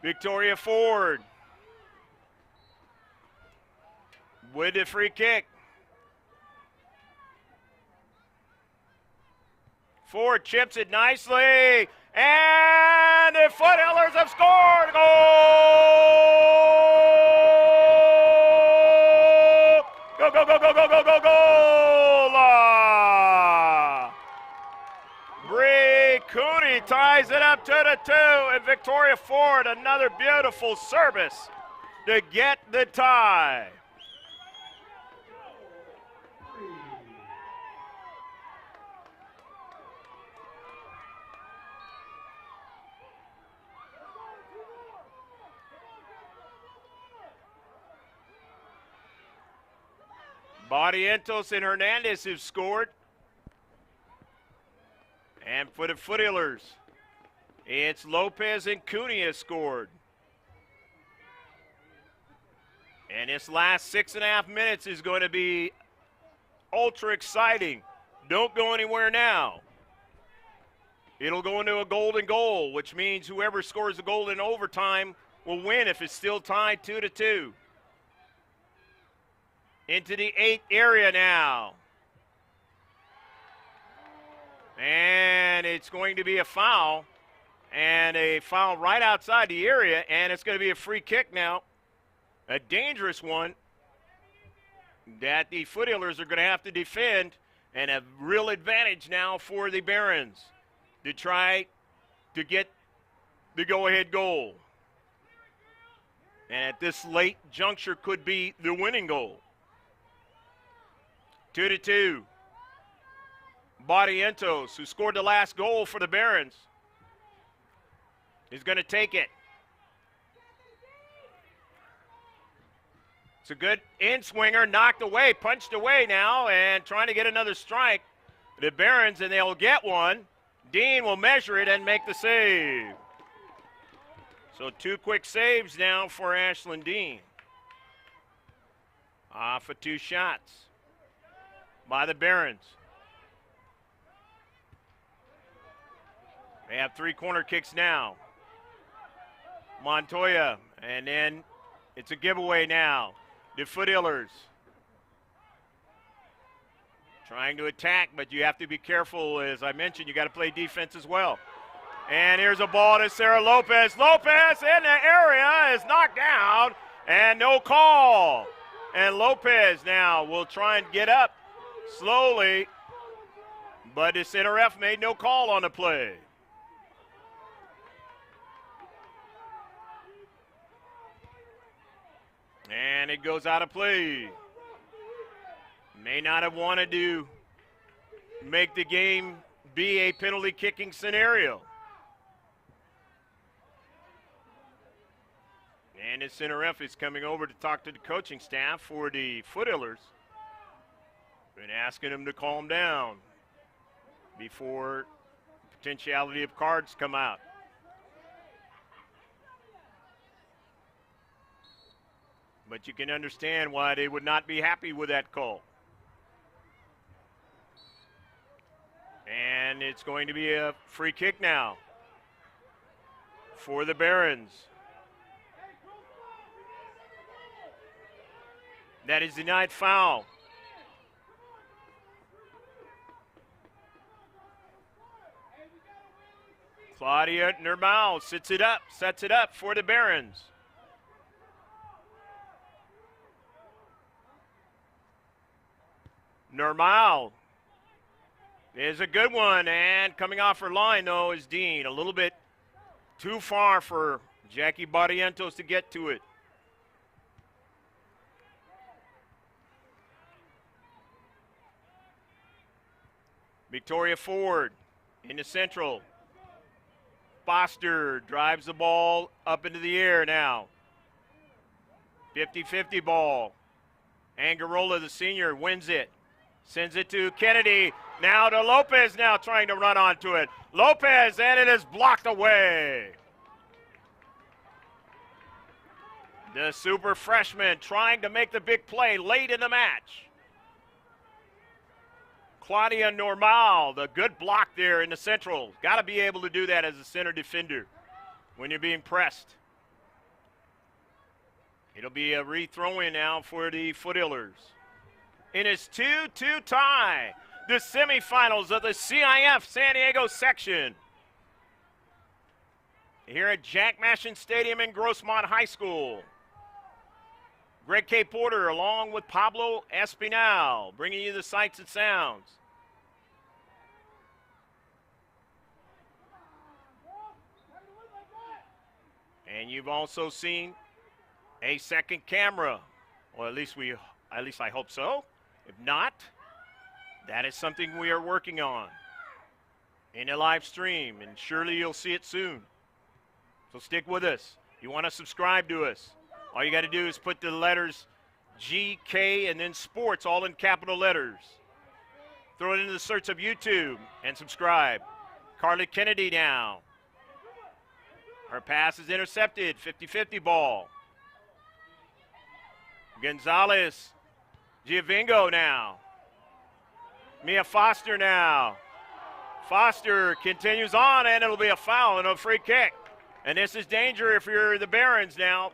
Victoria Ford with the free kick. Ford chips it nicely, and the Foothillers have scored. Goal! Go, go, go, go, go, go, go, goal! Bree Cooney ties it up 2-2, and Victoria Ford, another beautiful service to get the tie. Barrientos and Hernandez have scored. And for the Foothillers, it's Lopez and Cooney has scored. And this last 6.5 minutes is going to be ultra exciting. Don't go anywhere now. It'll go into a golden goal, which means whoever scores the goal in overtime will win if it's still tied 2-2. Into the 8th area now. And it's going to be a foul. And a foul right outside the area. And it's going to be a free kick now. A dangerous one that the Foothillers are going to have to defend. And a real advantage now for the Barons to try to get the go-ahead goal. And at this late juncture could be the winning goal. 2-2. Barrientos, who scored the last goal for the Barons, is going to take it. It's a good in-swinger, knocked away, punched away now, and trying to get another strike. The Barons, and they'll get one. Dean will measure it and make the save. So 2 quick saves now for Ashlyn Dean. Off of 2 shots by the Barons. They have 3 corner kicks now. Montoya, and then it's a giveaway now. The Foothillers trying to attack, but you have to be careful. As I mentioned, you got to play defense as well. And here's a ball to Sarah Lopez. Lopez in the area is knocked down, and no call. And Lopez now will try and get up slowly, but the center ref made no call on the play. And it goes out of play. May not have wanted to make the game be a penalty kicking scenario. And the center ref is coming over to talk to the coaching staff for the Foothillers and asking them to calm down before potentiality of cards come out. But you can understand why they would not be happy with that call. And it's going to be a free kick now for the Barons. That is denied foul. Claudia Normal sets it up for the Barons. Normal is a good one, and coming off her line, though, is Dean. A little bit too far for Jackie Barrientos to get to it. Victoria Ford in the central. Foster drives the ball up into the air now. 50-50 ball. Angarola, the senior, wins it. Sends it to Kennedy. Now to Lopez, now trying to run onto it. Lopez, and it is blocked away. The super freshman trying to make the big play late in the match. Claudia Normal, the good block there in the central. Got to be able to do that as a center defender when you're being pressed. It'll be a re-throw-in now for the Foothillers. In its 2-2 tie, the semifinals of the C.I.F. San Diego section. Here at Jack Mashin Stadium in Grossmont High School. Greg K. Porter along with Pablo Espinal bringing you the sights and sounds. And you've also seen a second camera, or at least I hope so. If not, that is something we are working on in a live stream, and surely you'll see it soon. So stick with us. You want to subscribe to us? All you got to do is put the letters G, K, and then sports all in capital letters. Throw it into the search of YouTube and subscribe. Carly Kennedy now. Her pass is intercepted. 50-50 ball. Gonzalez. Giovingo now. Mia Foster now. Foster continues on, and it'll be a foul and a free kick. And this is danger if you're the Barons now.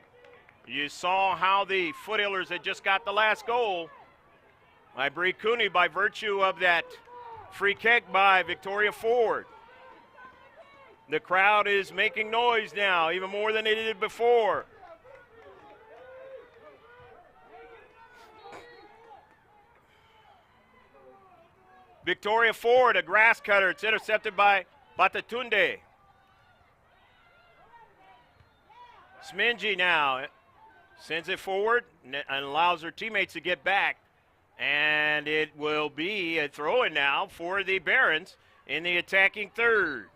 You saw how the Foothillers had just got the last goal by Bree Cooney by virtue of that free kick by Victoria Ford. The crowd is making noise now, even more than they did before. Victoria Ford, a grass cutter. It's intercepted by Batatunde. Smingy now sends it forward and allows her teammates to get back. And it will be a throw-in now for the Barons in the attacking third.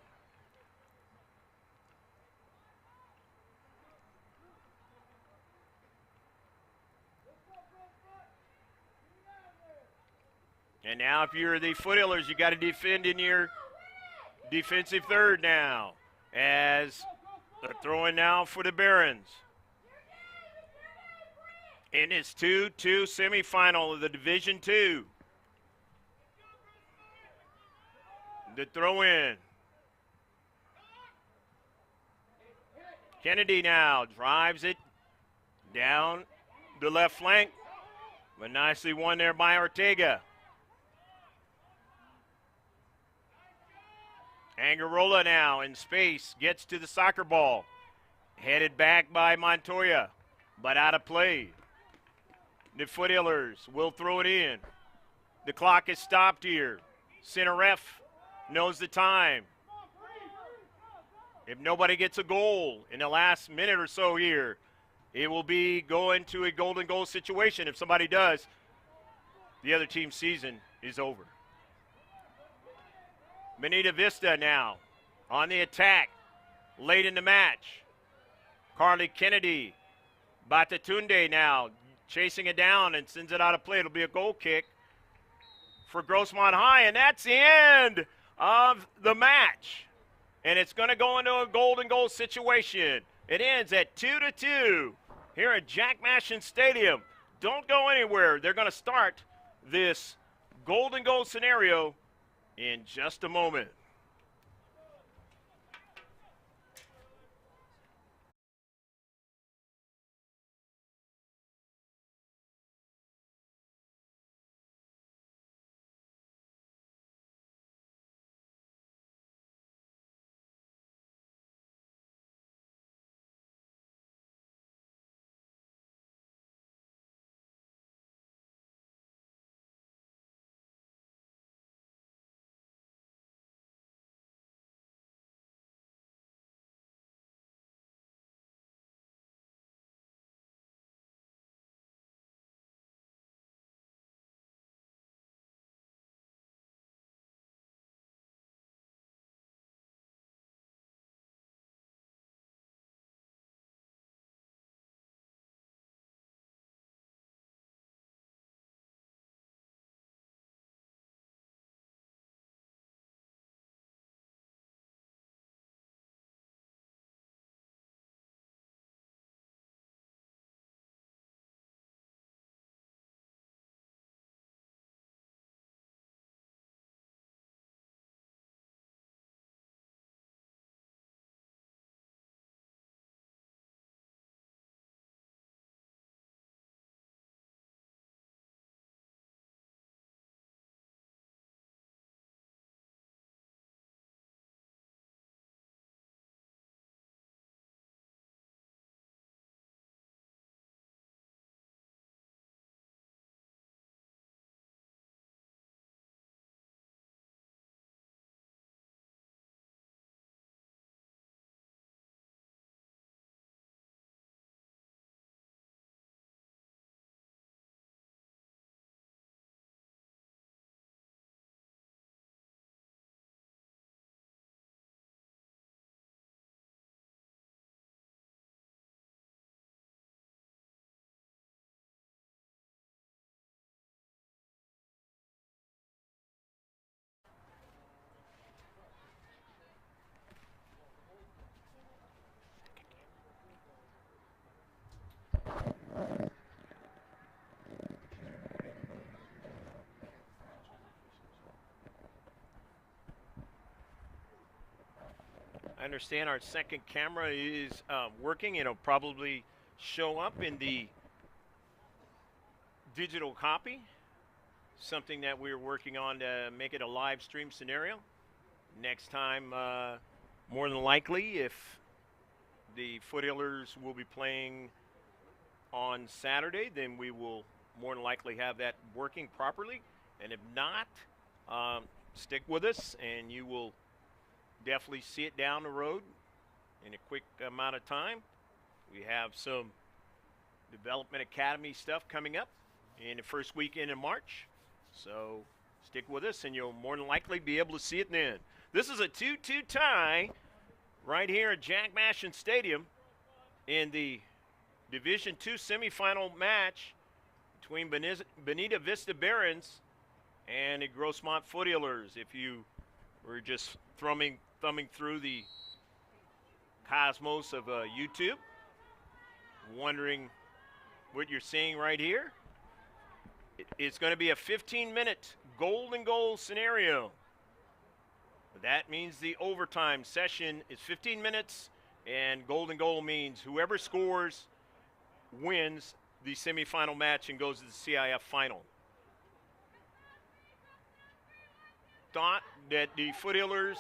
And now if you're the Foothillers, you got to defend in your defensive third now. As they're throwing now for the Barons. In its 2-2 semifinal of the Division II. The throw-in. Kennedy now drives it down the left flank. But nicely won there by Ortega. Angarola now in space, gets to the soccer ball. Headed back by Montoya, but out of play. The Foothillers will throw it in. The clock is stopped here. Center ref knows the time. If nobody gets a goal in the last minute or so here, it will be going to a golden goal situation. If somebody does, the other team's season is over. Bonita Vista now on the attack late in the match. Carly Kennedy, Batatunde now chasing it down and sends it out of play. It'll be a goal kick for Grossmont High, and that's the end of the match. And it's going to go into a golden goal situation. It ends at 2-2 here at Jack Mashin Stadium. Don't go anywhere. They're going to start this golden goal scenario in just a moment. I understand our second camera is working. It'll probably show up in the digital copy, something that we're working on to make it a live stream scenario. Next time, more than likely, if the Foothillers will be playing on Saturday, then we will more than likely have that working properly. And if not, stick with us and you will definitely see it down the road in a quick amount of time. We have some Development Academy stuff coming up in the first weekend in March. So stick with us and you'll more than likely be able to see it then. This is a 2-2 tie right here at Jack Mashin Stadium in the Division II semifinal match between Bonita Vista Barons and the Grossmont Foothillers. If you were just thumbing through the cosmos of YouTube, wondering what you're seeing right here, it's going to be a 15-minute golden goal scenario. That means the overtime session is 15 minutes, and golden goal means whoever scores wins the semifinal match and goes to the C.I.F. final. Thought that the Foothillers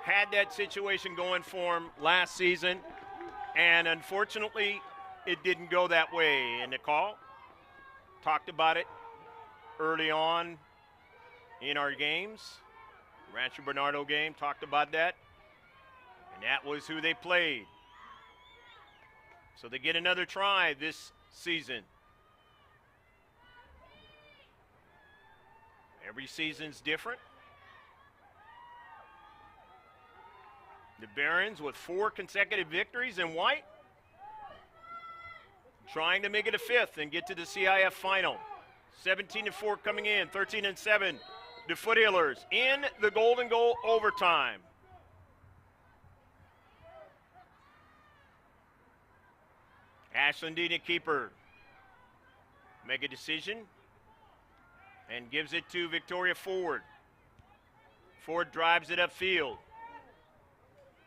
had that situation going for him last season, and unfortunately, it didn't go that way. And the call talked about it early on in our games. Rancho Bernardo game talked about that, and that was who they played. So they get another try this season. Every season's different. The Barons with 4 consecutive victories in white, trying to make it a 5th and get to the C.I.F. final. 17-4 coming in, 13-7. The Foothillers in the Golden Goal overtime. Ashlandina keeper make a decision and gives it to Victoria Ford. Ford drives it upfield.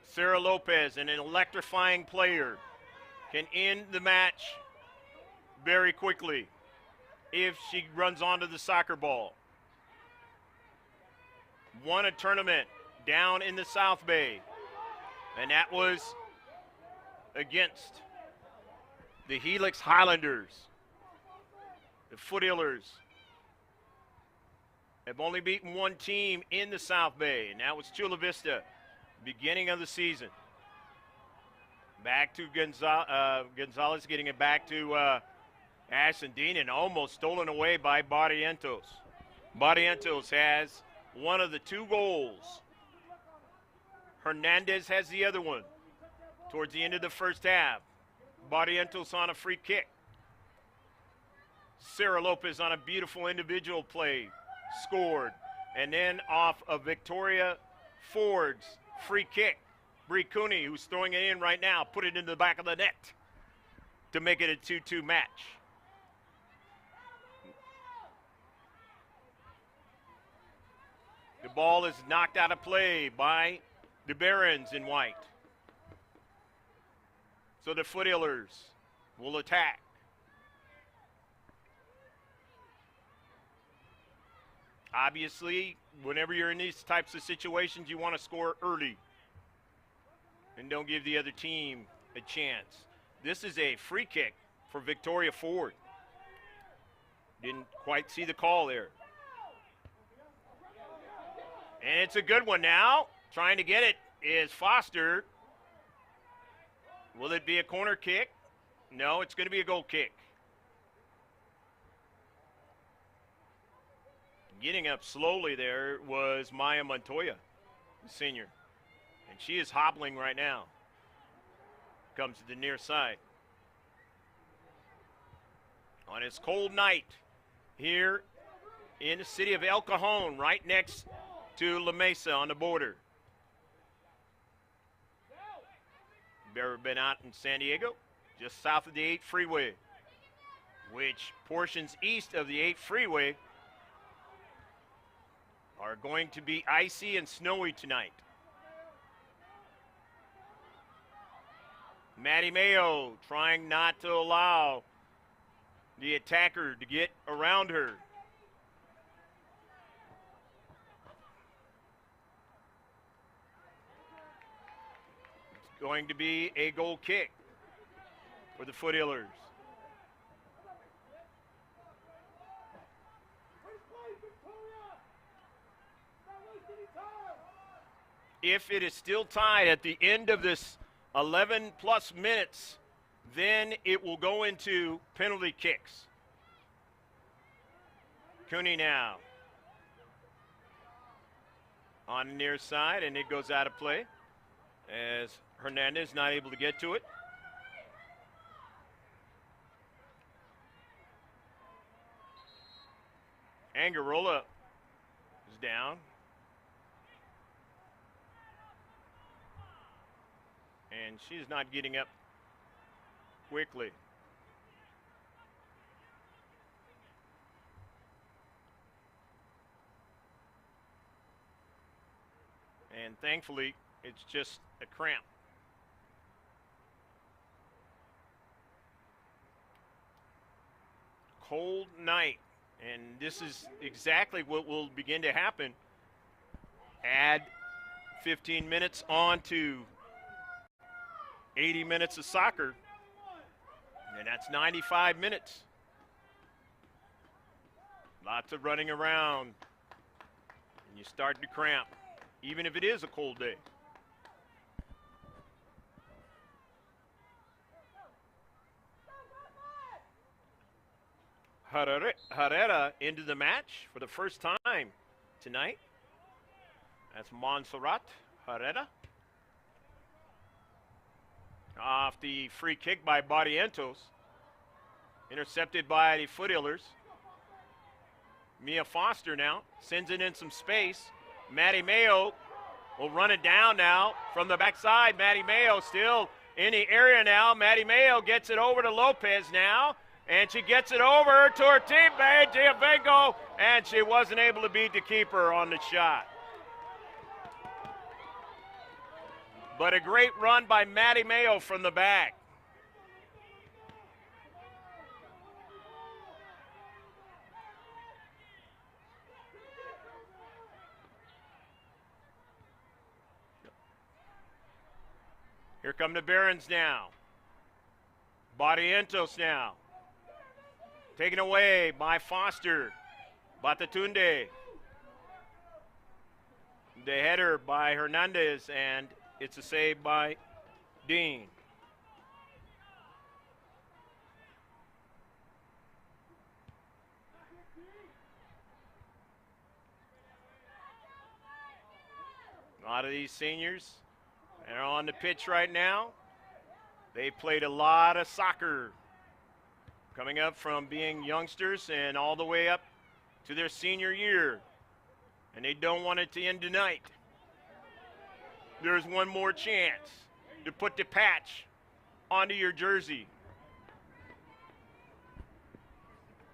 Sarah Lopez, an electrifying player, can end the match very quickly if she runs onto the soccer ball. Won a tournament down in the South Bay, and that was against the Helix Highlanders. The Foothillers have only beaten one team in the South Bay, and that was Chula Vista, beginning of the season. Back to Gonzalez, getting it back to Ashlandina, and almost stolen away by Barrientos. Barrientos has one of the 2 goals. Hernandez has the other one towards the end of the first half. Barrientos on a free kick. Sarah Lopez on a beautiful individual play scored. And then off of Victoria Ford's free kick, Bree Cooney, who's throwing it in right now, put it into the back of the net to make it a 2-2 match. The ball is knocked out of play by the Barons in white. So the Foothillers will attack. Obviously, whenever you're in these types of situations, you want to score early and don't give the other team a chance. This is a free kick for Victoria Ford. Didn't quite see the call there. And it's a good one now. Trying to get it is Foster. Will it be a corner kick? No, it's going to be a goal kick. Getting up slowly there was Maya Montoya, the senior. And she is hobbling right now. Comes to the near side. On this cold night here in the city of El Cajon, right next to La Mesa on the border. Ever been out in San Diego? Just south of the 8 freeway, which portions east of the 8 freeway are going to be icy and snowy tonight. Maddie Mayo trying not to allow the attacker to get around her. It's going to be a goal kick for the Foothillers. If it is still tied at the end of this 11-plus minutes, then it will go into penalty kicks. Cooney now on the near side, and it goes out of play as Hernandez not able to get to it. Angarola is down. And she's not getting up quickly. And thankfully, it's just a cramp. Cold night, and this is exactly what will begin to happen. Add 15 minutes on to 80 minutes of soccer, and that's 95 minutes. Lots of running around, and you start to cramp, even if it is a cold day. Herrera into the match for the first time tonight. That's Montserrat Herrera. Off the free kick by Barrientos. Intercepted by the Foothillers. Mia Foster now sends it in some space. Maddie Mayo will run it down now from the backside. Maddie Mayo still in the area now. Maddie Mayo gets it over to Lopez now. And she gets it over to her teammate, Diavengo, and she wasn't able to beat the keeper on the shot. But a great run by Maddie Mayo from the back. Here come the Barons now. Barrientos now. Taken away by Foster. Batatunde. The header by Hernandez, and it's a save by Dean. A lot of these seniors are on the pitch right now. They played a lot of soccer, coming up from being youngsters and all the way up to their senior year. And they don't want it to end tonight. There's one more chance to put the patch onto your jersey.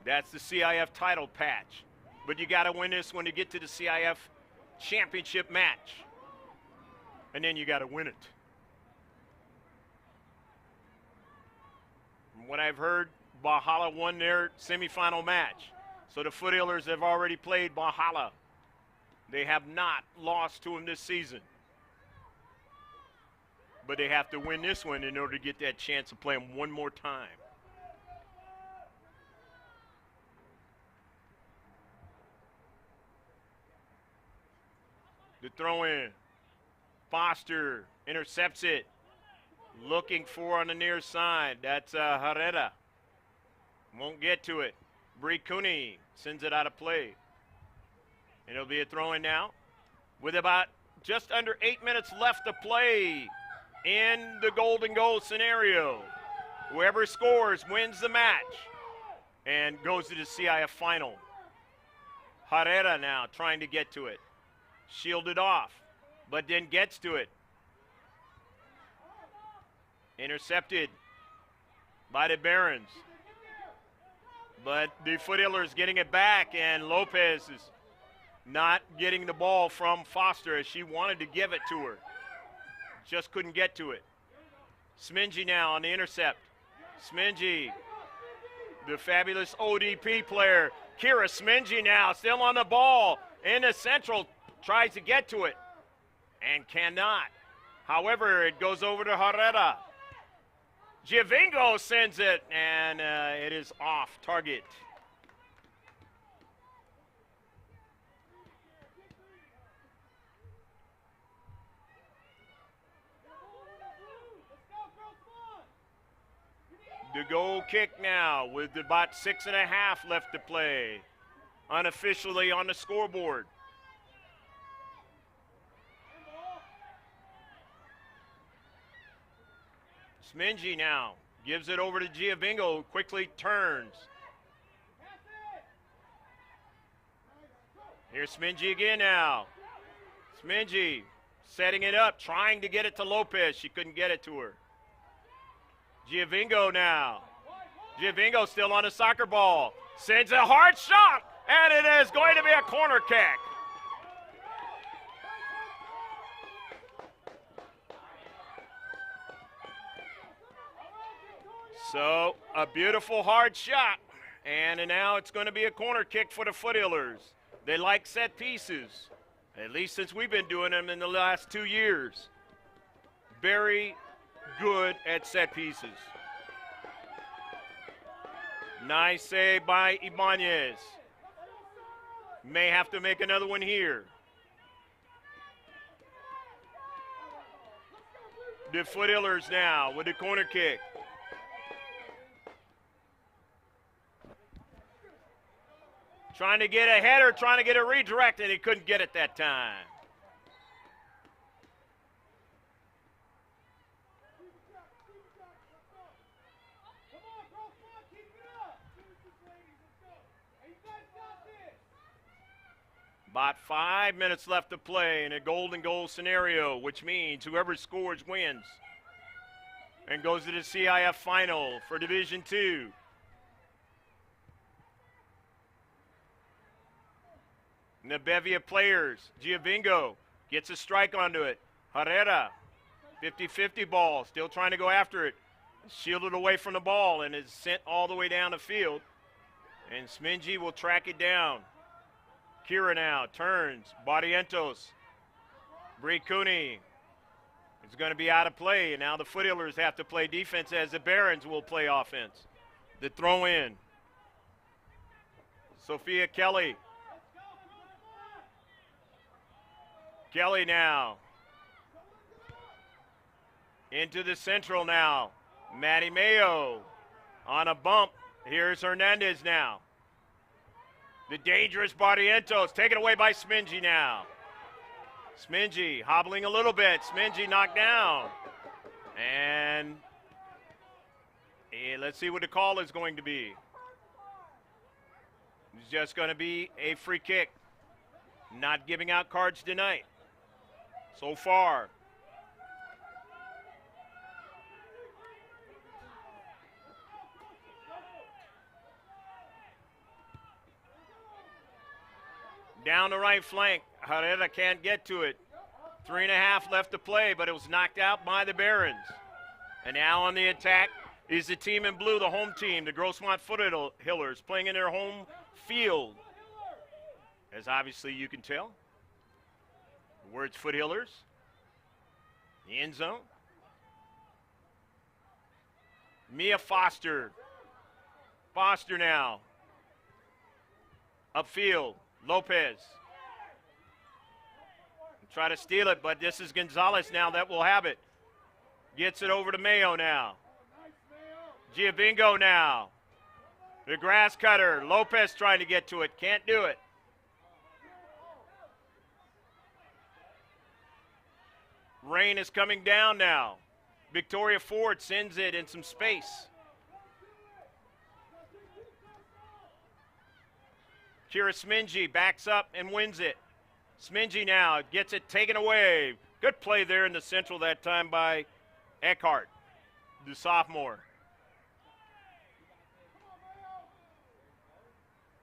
That's the C.I.F. title patch. But you got to win this one to get to the C.I.F. championship match. And then you got to win it. From what I've heard, Valhalla won their semifinal match. So the Foothillers have already played Valhalla. They have not lost to them this season. But they have to win this one in order to get that chance of playing one more time. The throw in. Foster intercepts it. Looking for on the near side. That's Herrera. Won't get to it. Bricuni sends it out of play. And it'll be a throw-in now with about just under 8 minutes left to play in the golden goal scenario. Whoever scores wins the match and goes to the C.I.F. final. Herrera now trying to get to it. Shielded off, but then gets to it. Intercepted by the Barons. But the Foothillers getting it back, and Lopez is not getting the ball from Foster as she wanted to give it to her. Just couldn't get to it. Smingy now on the intercept. Smingy, the fabulous ODP player. Kira Smingy now still on the ball in the central, tries to get to it and cannot. However, it goes over to Herrera. Giavingo sends it, and it is off target. The goal kick now with about 6.5 left to play. Unofficially on the scoreboard. Smingy now gives it over to Giavingo, who quickly turns. Here's Smingy again now. Smingy setting it up, trying to get it to Lopez. She couldn't get it to her. Giavingo now. Giavingo still on the soccer ball. Sends a hard shot, and it is going to be a corner kick. So, a beautiful hard shot, and now it's going to be a corner kick for the Foothillers. They like set pieces, at least since we've been doing them in the last 2 years. Very good at set pieces. Nice save by Ibanez. May have to make another one here. The Foothillers now with the corner kick. Trying to get a header, trying to get a redirect, and he couldn't get it that time. About 5 minutes left to play in a golden goal scenario, which means whoever scores wins and goes to the C.I.F. final for Division II. And the bevy of players, Giovingo gets a strike onto it. Herrera, 50-50 ball, still trying to go after it. Shielded away from the ball and is sent all the way down the field. And Smingy will track it down. Kira now turns, Barrientos, Bricuni is going to be out of play, and now the Foothillers have to play defense as the Barons will play offense. The throw in. Sophia Kelly. Kelly now. Into the central now. Maddie Mayo on a bump. Here's Hernandez now. The dangerous Barrientos taken away by Smingy now. Smingy hobbling a little bit. Smingy knocked down. And let's see what the call is going to be. It's just going to be a free kick. Not giving out cards tonight. So far. Down the right flank. Herrera can't get to it. 3.5 left to play, but it was knocked out by the Barons. And now on the attack is the team in blue, the home team, the Grossmont Foothillers, playing in their home field. As obviously you can tell. The words Foothillers. The end zone. Mia Foster. Foster now. Upfield. Lopez. Try to steal it, but this is Gonzalez now that will have it. Gets it over to Mayo now. Giovingo now. The grass cutter. Lopez trying to get to it. Can't do it. Rain is coming down now. Victoria Ford sends it in some space. Kira Smingy backs up and wins it. Smingy now gets it taken away. Good play there in the central that time by Eckhart, the sophomore.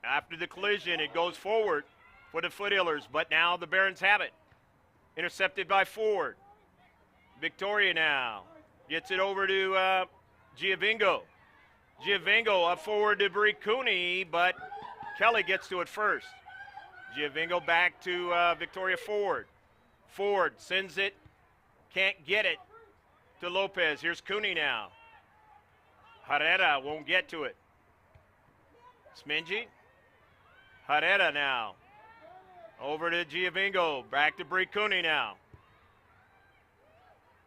After the collision, it goes forward for the Foothillers, but now the Barons have it. Intercepted by Ford. Victoria now gets it over to Giovingo. Giovingo up forward to Bricuni, but Kelly gets to it first. Giovingo back to Victoria Ford. Ford sends it, can't get it to Lopez. Here's Cooney now. Herrera won't get to it. Smingy. Herrera now. Over to Giovingo. Back to Bricuni now.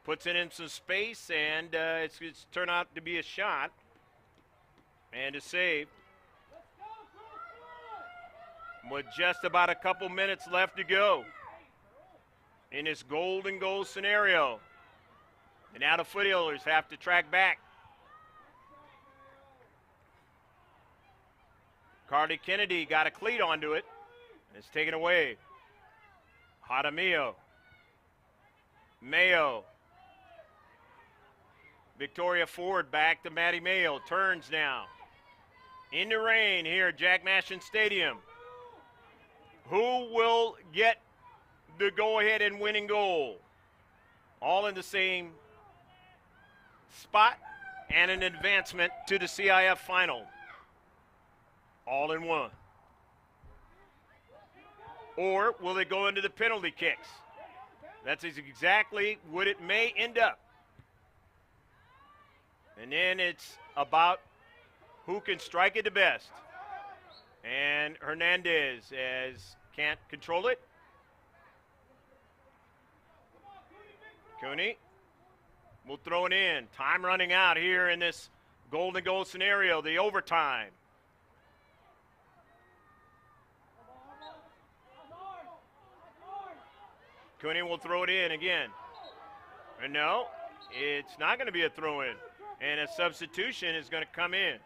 Puts it in some space, and it's turned out to be a shot. And a save. With just about a couple minutes left to go in this golden goal scenario. And now the Foothillers have to track back. Carly Kennedy got a cleat onto it. It's taken away. Jaramillo. Mayo. Victoria Ford back to Maddie Mayo. Turns now. In the rain here at Jack Mashin Stadium. Who will get the go-ahead and winning goal? All in the same spot and an advancement to the CIF final. All in one. Or will they go into the penalty kicks? That's exactly what it may end up. And then it's about who can strike it the best. And Hernandez can't control it. Cooney will throw it in. Time running out here in this golden goal scenario, the overtime. Cooney will throw it in again. And no, it's not going to be a throw-in. And a substitution is going to come in.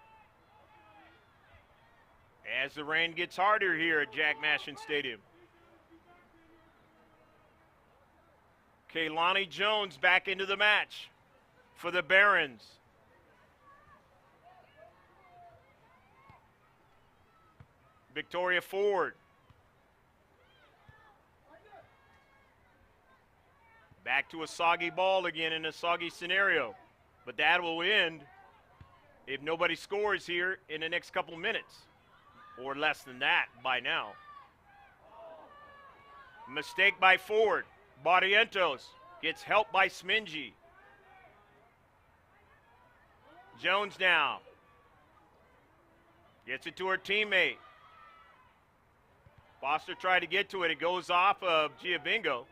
As the rain gets harder here at Jack Mashin Stadium. Kaylani Jones back into the match for the Barons. Victoria Ford. Back to a soggy ball again in a soggy scenario. But that will end if nobody scores here in the next couple minutes. Or less than that by now. Mistake by Ford. Barrientos gets help by Smingy. Jones now. Gets it to her teammate. Foster tried to get to it. It goes off of Giabingo.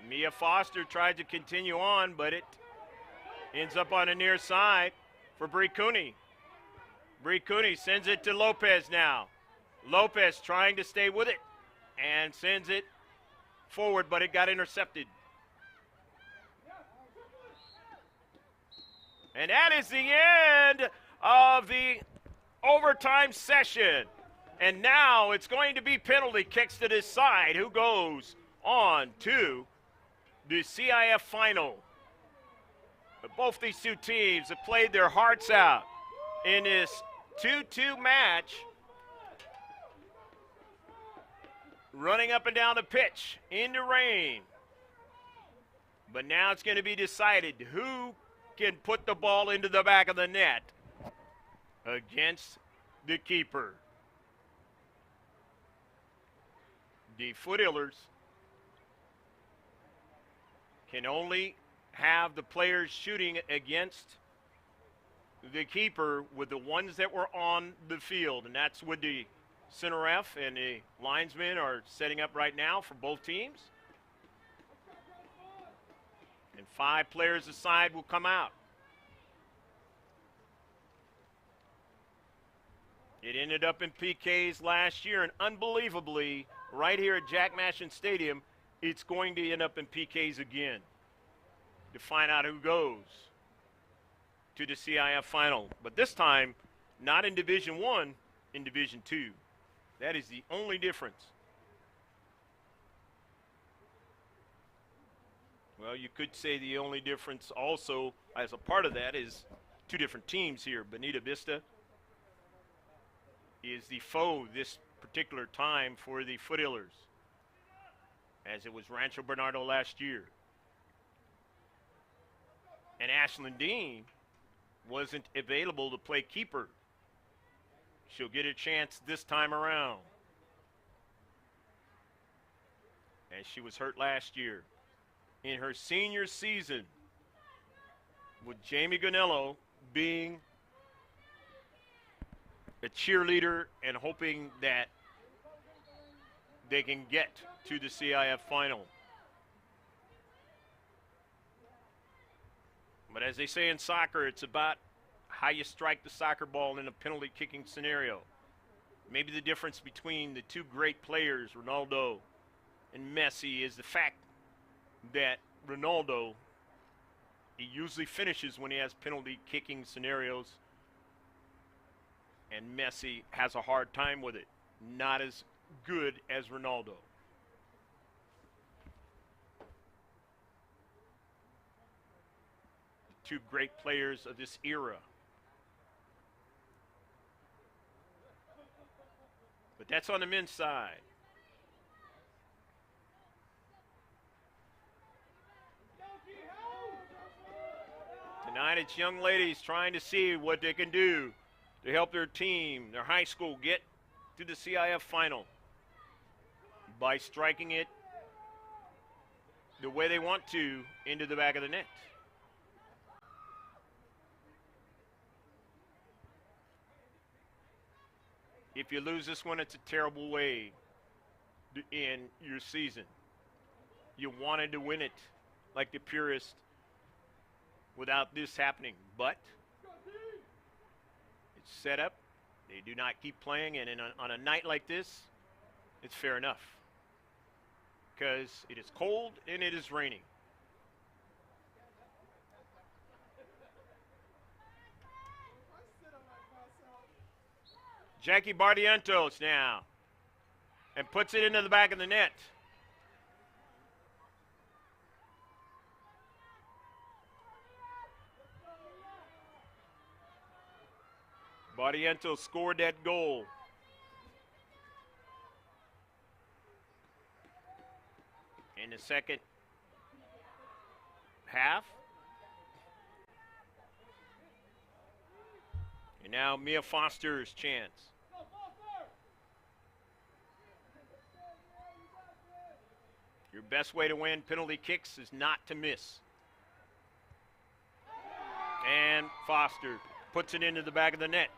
Mia Foster tried to continue on, but it ends up on the near side for Bree Cooney. Bree Cooney sends it to Lopez now. Lopez trying to stay with it and sends it forward, but it got intercepted. And that is the end of the overtime session. And now it's going to be penalty kicks to decide who goes on to the CIF final. But both these two teams have played their hearts out in this 2-2 match. Running up and down the pitch in the rain. But now it's going to be decided who can put the ball into the back of the net against the keeper. The Foothillers can only have the players shooting against the keeper with the ones that were on the field, and that's what the center ref and the linesmen are setting up right now for both teams. And 5 players aside will come out. It ended up in PKs last year, and unbelievably, right here at Jack Mashin Stadium, it's going to end up in PKs again to find out who goes to the CIF final. But this time, not in Division I, in Division II. That is the only difference. Well, you could say the only difference also, as a part of that, is 2 different teams here. Bonita Vista is the foe this particular time for the Foothillers, as it was Rancho Bernardo last year. And Ashlyn Dean wasn't available to play keeper. She'll get a chance this time around, as she was hurt last year. In her senior season, with Jamie Ganello being a cheerleader and hoping that they can get to the CIF final. But as they say in soccer, it's about how you strike the soccer ball in a penalty kicking scenario. Maybe the difference between the 2 great players, Ronaldo and Messi, is the fact that Ronaldo, he usually finishes when he has penalty kicking scenarios, and Messi has a hard time with it. Not as good as Ronaldo. The 2 great players of this era. But that's on the men's side. Tonight it's young ladies trying to see what they can do to help their team, their high school, get to the C.I.F. final by striking it the way they want to into the back of the net. If you lose this one, it's a terrible way to end your season. You wanted to win it like the purist without this happening, but it's set up. They do not keep playing, and on a night like this, it's fair enough because it is cold and it is raining. Jackie Bardientos now, and puts it into the back of the net. Bardientos scored that goal. In the second half. And now Mia Foster's chance. Your best way to win penalty kicks is not to miss. And Foster puts it into the back of the net.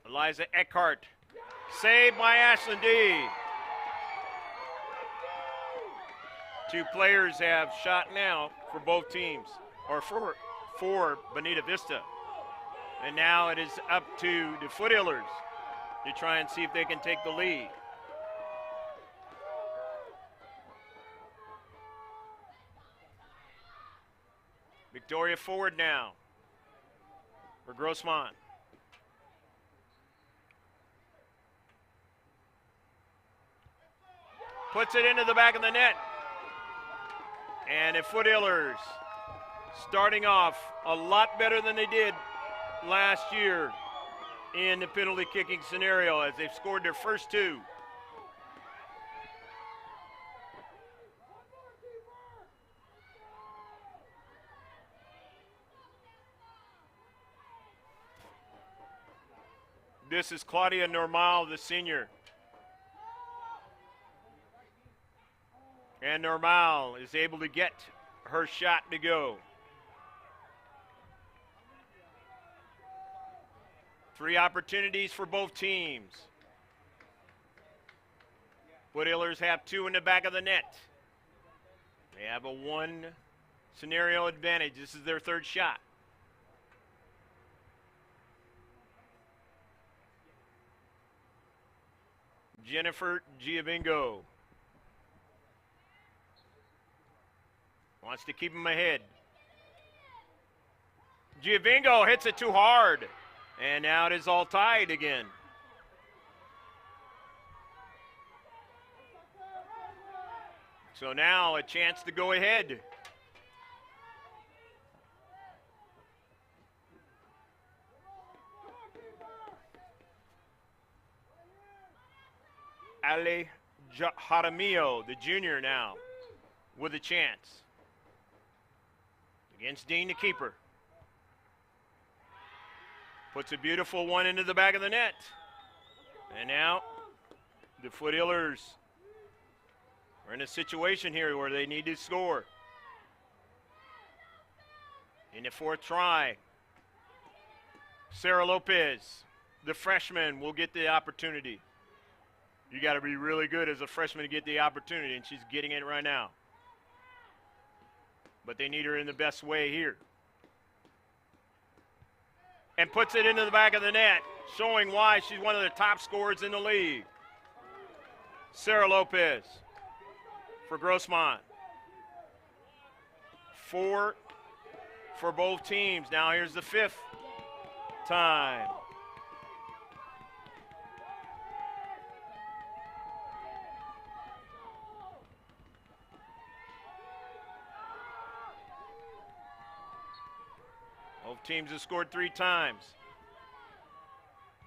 Eliza Eckhart, saved by Ashlyn D. Two players have shot now for both teams, or for Bonita Vista. And now it is up to the Foothillers to try and see if they can take the lead. Victoria forward now for Grossmont. Puts it into the back of the net. And the Foothillers starting off a lot better than they did last year in the penalty kicking scenario as they've scored their first two. This is Claudia Normal, the senior. And Normal is able to get her shot to go. 3 opportunities for both teams. Foothillers have 2 in the back of the net. They have a 1 scenario advantage. This is their 3rd shot. Jennifer Giovingo wants to keep him ahead. Giovingo hits it too hard. And now it is all tied again. So now a chance to go ahead. Ale Jaramillo, the junior now, with a chance. Against Dean, the keeper. Puts a beautiful one into the back of the net. And now the Foothillers are in a situation here where they need to score. In the 4th try, Sarah Lopez, the freshman, will get the opportunity. You got to be really good as a freshman to get the opportunity, and she's getting it right now. But they need her in the best way here. And puts it into the back of the net, showing why she's one of the top scorers in the league. Sarah Lopez for Grossmont. 4 for both teams. Now here's the 5th time. Both teams have scored 3 times.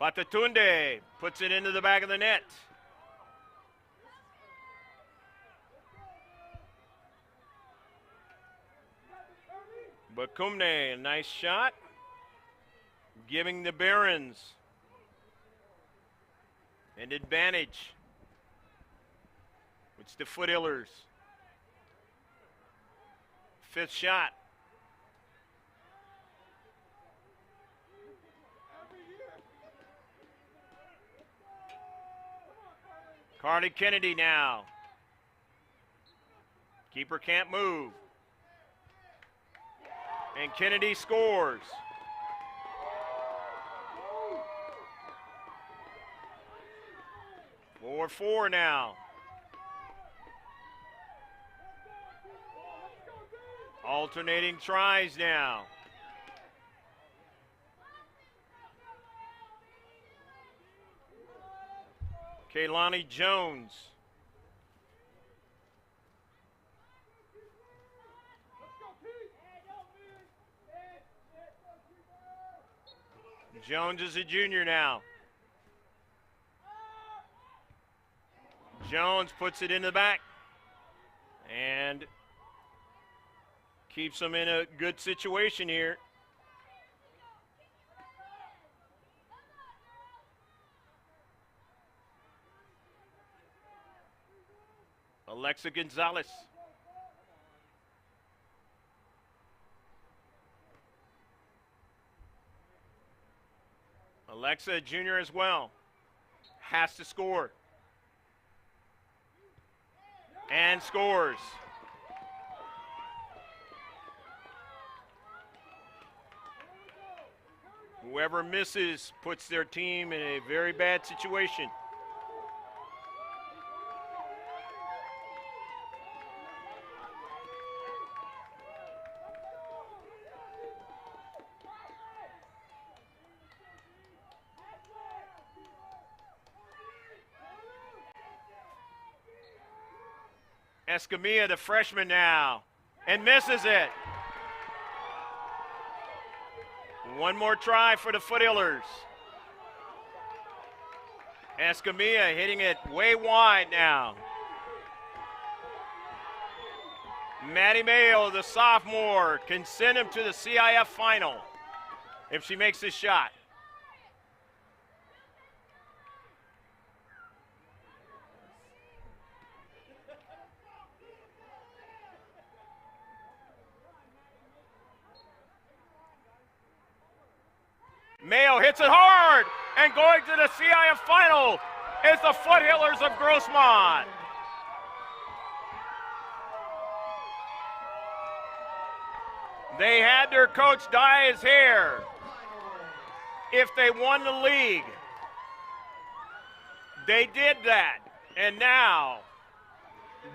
Batatunde puts it into the back of the net. Bakumne, a nice shot, giving the Barons an advantage. It's the Foothillers. 5th shot. Carly Kennedy now. Keeper can't move. And Kennedy scores. Four now. Alternating tries now. Kaylani Jones. Jones is a junior now. Jones puts it in the back and keeps them in a good situation here. Alexa Gonzalez. Alexa, a junior as well, has to score. And scores. Whoever misses puts their team in a very bad situation. Escamilla, the freshman now, and misses it. One more try for the Foothillers. Escamilla hitting it way wide now. Maddie Mayo, the sophomore, can send him to the C.I.F final if she makes this shot. Mayo hits it hard, and going to the C.I.F final is the Foothillers of Grossmont. They had their coach dye his hair if they won the league. They did that, and now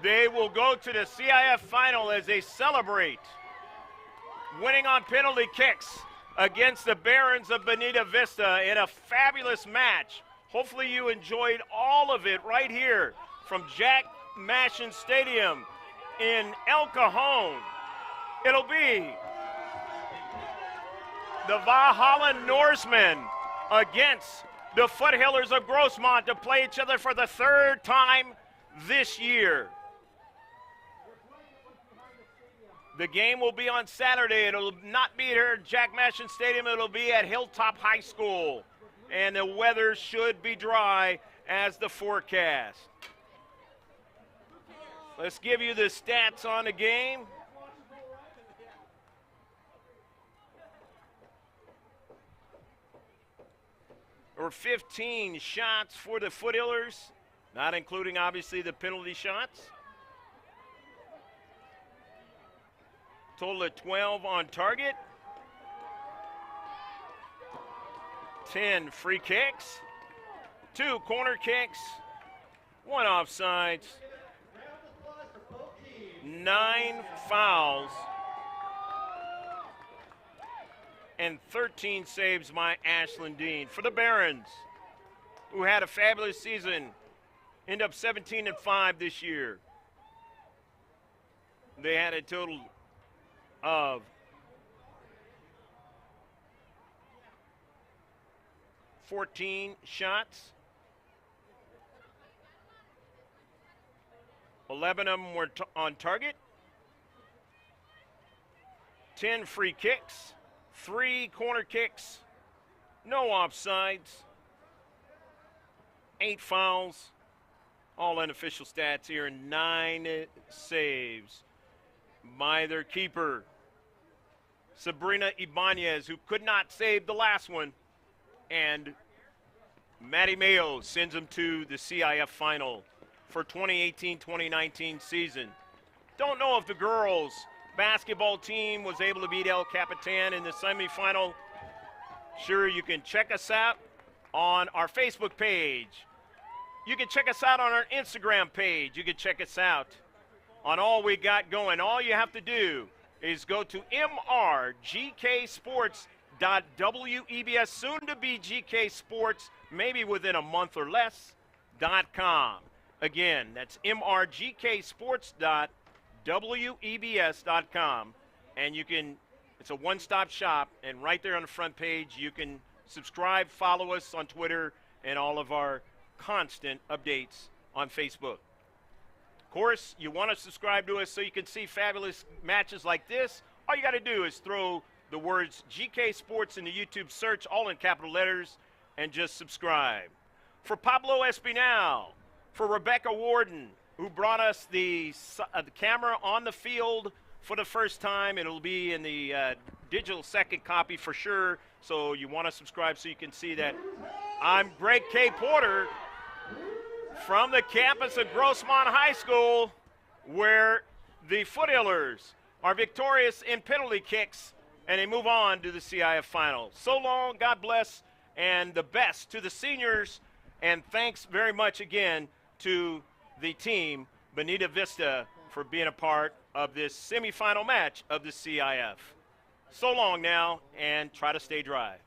they will go to the C.I.F final as they celebrate winning on penalty kicks against the Barons of Bonita Vista in a fabulous match. Hopefully you enjoyed all of it right here from Jack Mashin Stadium in El Cajon. It'll be the Valhalla Norsemen against the Foothillers of Grossmont to play each other for the 3rd time this year. The game will be on Saturday. It'll not be here at Jack Mashin Stadium. It'll be at Hilltop High School. And the weather should be dry as the forecast. Let's give you the stats on the game. There were 15 shots for the Foothillers, not including obviously the penalty shots. Total of 12 on target. 10 free kicks, 2 corner kicks, 1 offsides, 9 fouls, and 13 saves by Ashlyn Dean. For the Barons, who had a fabulous season, end up 17-5 this year. They had a total of 14 shots. 11 of them were on target. 10 free kicks. 3 corner kicks. No offsides. 8 fouls. All unofficial stats here. 9 saves by their keeper, Sabrina Ibanez, who could not save the last one. And Maddie Mayo sends them to the C.I.F. final for 2018-2019 season. Don't know if the girls basketball team was able to beat El Capitan in the semifinal. Sure, you can check us out on our Facebook page. You can check us out on our Instagram page. You can check us out on all we got going. All you have to do is go to mrgksports.webs, soon to be GK Sports, maybe within a month or less, .com. Again, that's mrgksports.webs.com. And you can, it's a one-stop shop, and right there on the front page, you can subscribe, follow us on Twitter, and all of our constant updates on Facebook. Of course, you want to subscribe to us so you can see fabulous matches like this. All you got to do is throw the words GK Sports in the YouTube search, all in capital letters, and just subscribe. For Pablo Espinal, for Rebecca Warden, who brought us the camera on the field for the first time. It'll be in the digital second copy for sure, so you want to subscribe so you can see that. I'm Greg K. Porter from the campus of Grossmont High School, where the Foothillers are victorious in penalty kicks, and they move on to the CIF final. So long, God bless, and the best to the seniors, and thanks very much again to the team, Bonita Vista, for being a part of this semifinal match of the CIF. So long now, and try to stay dry.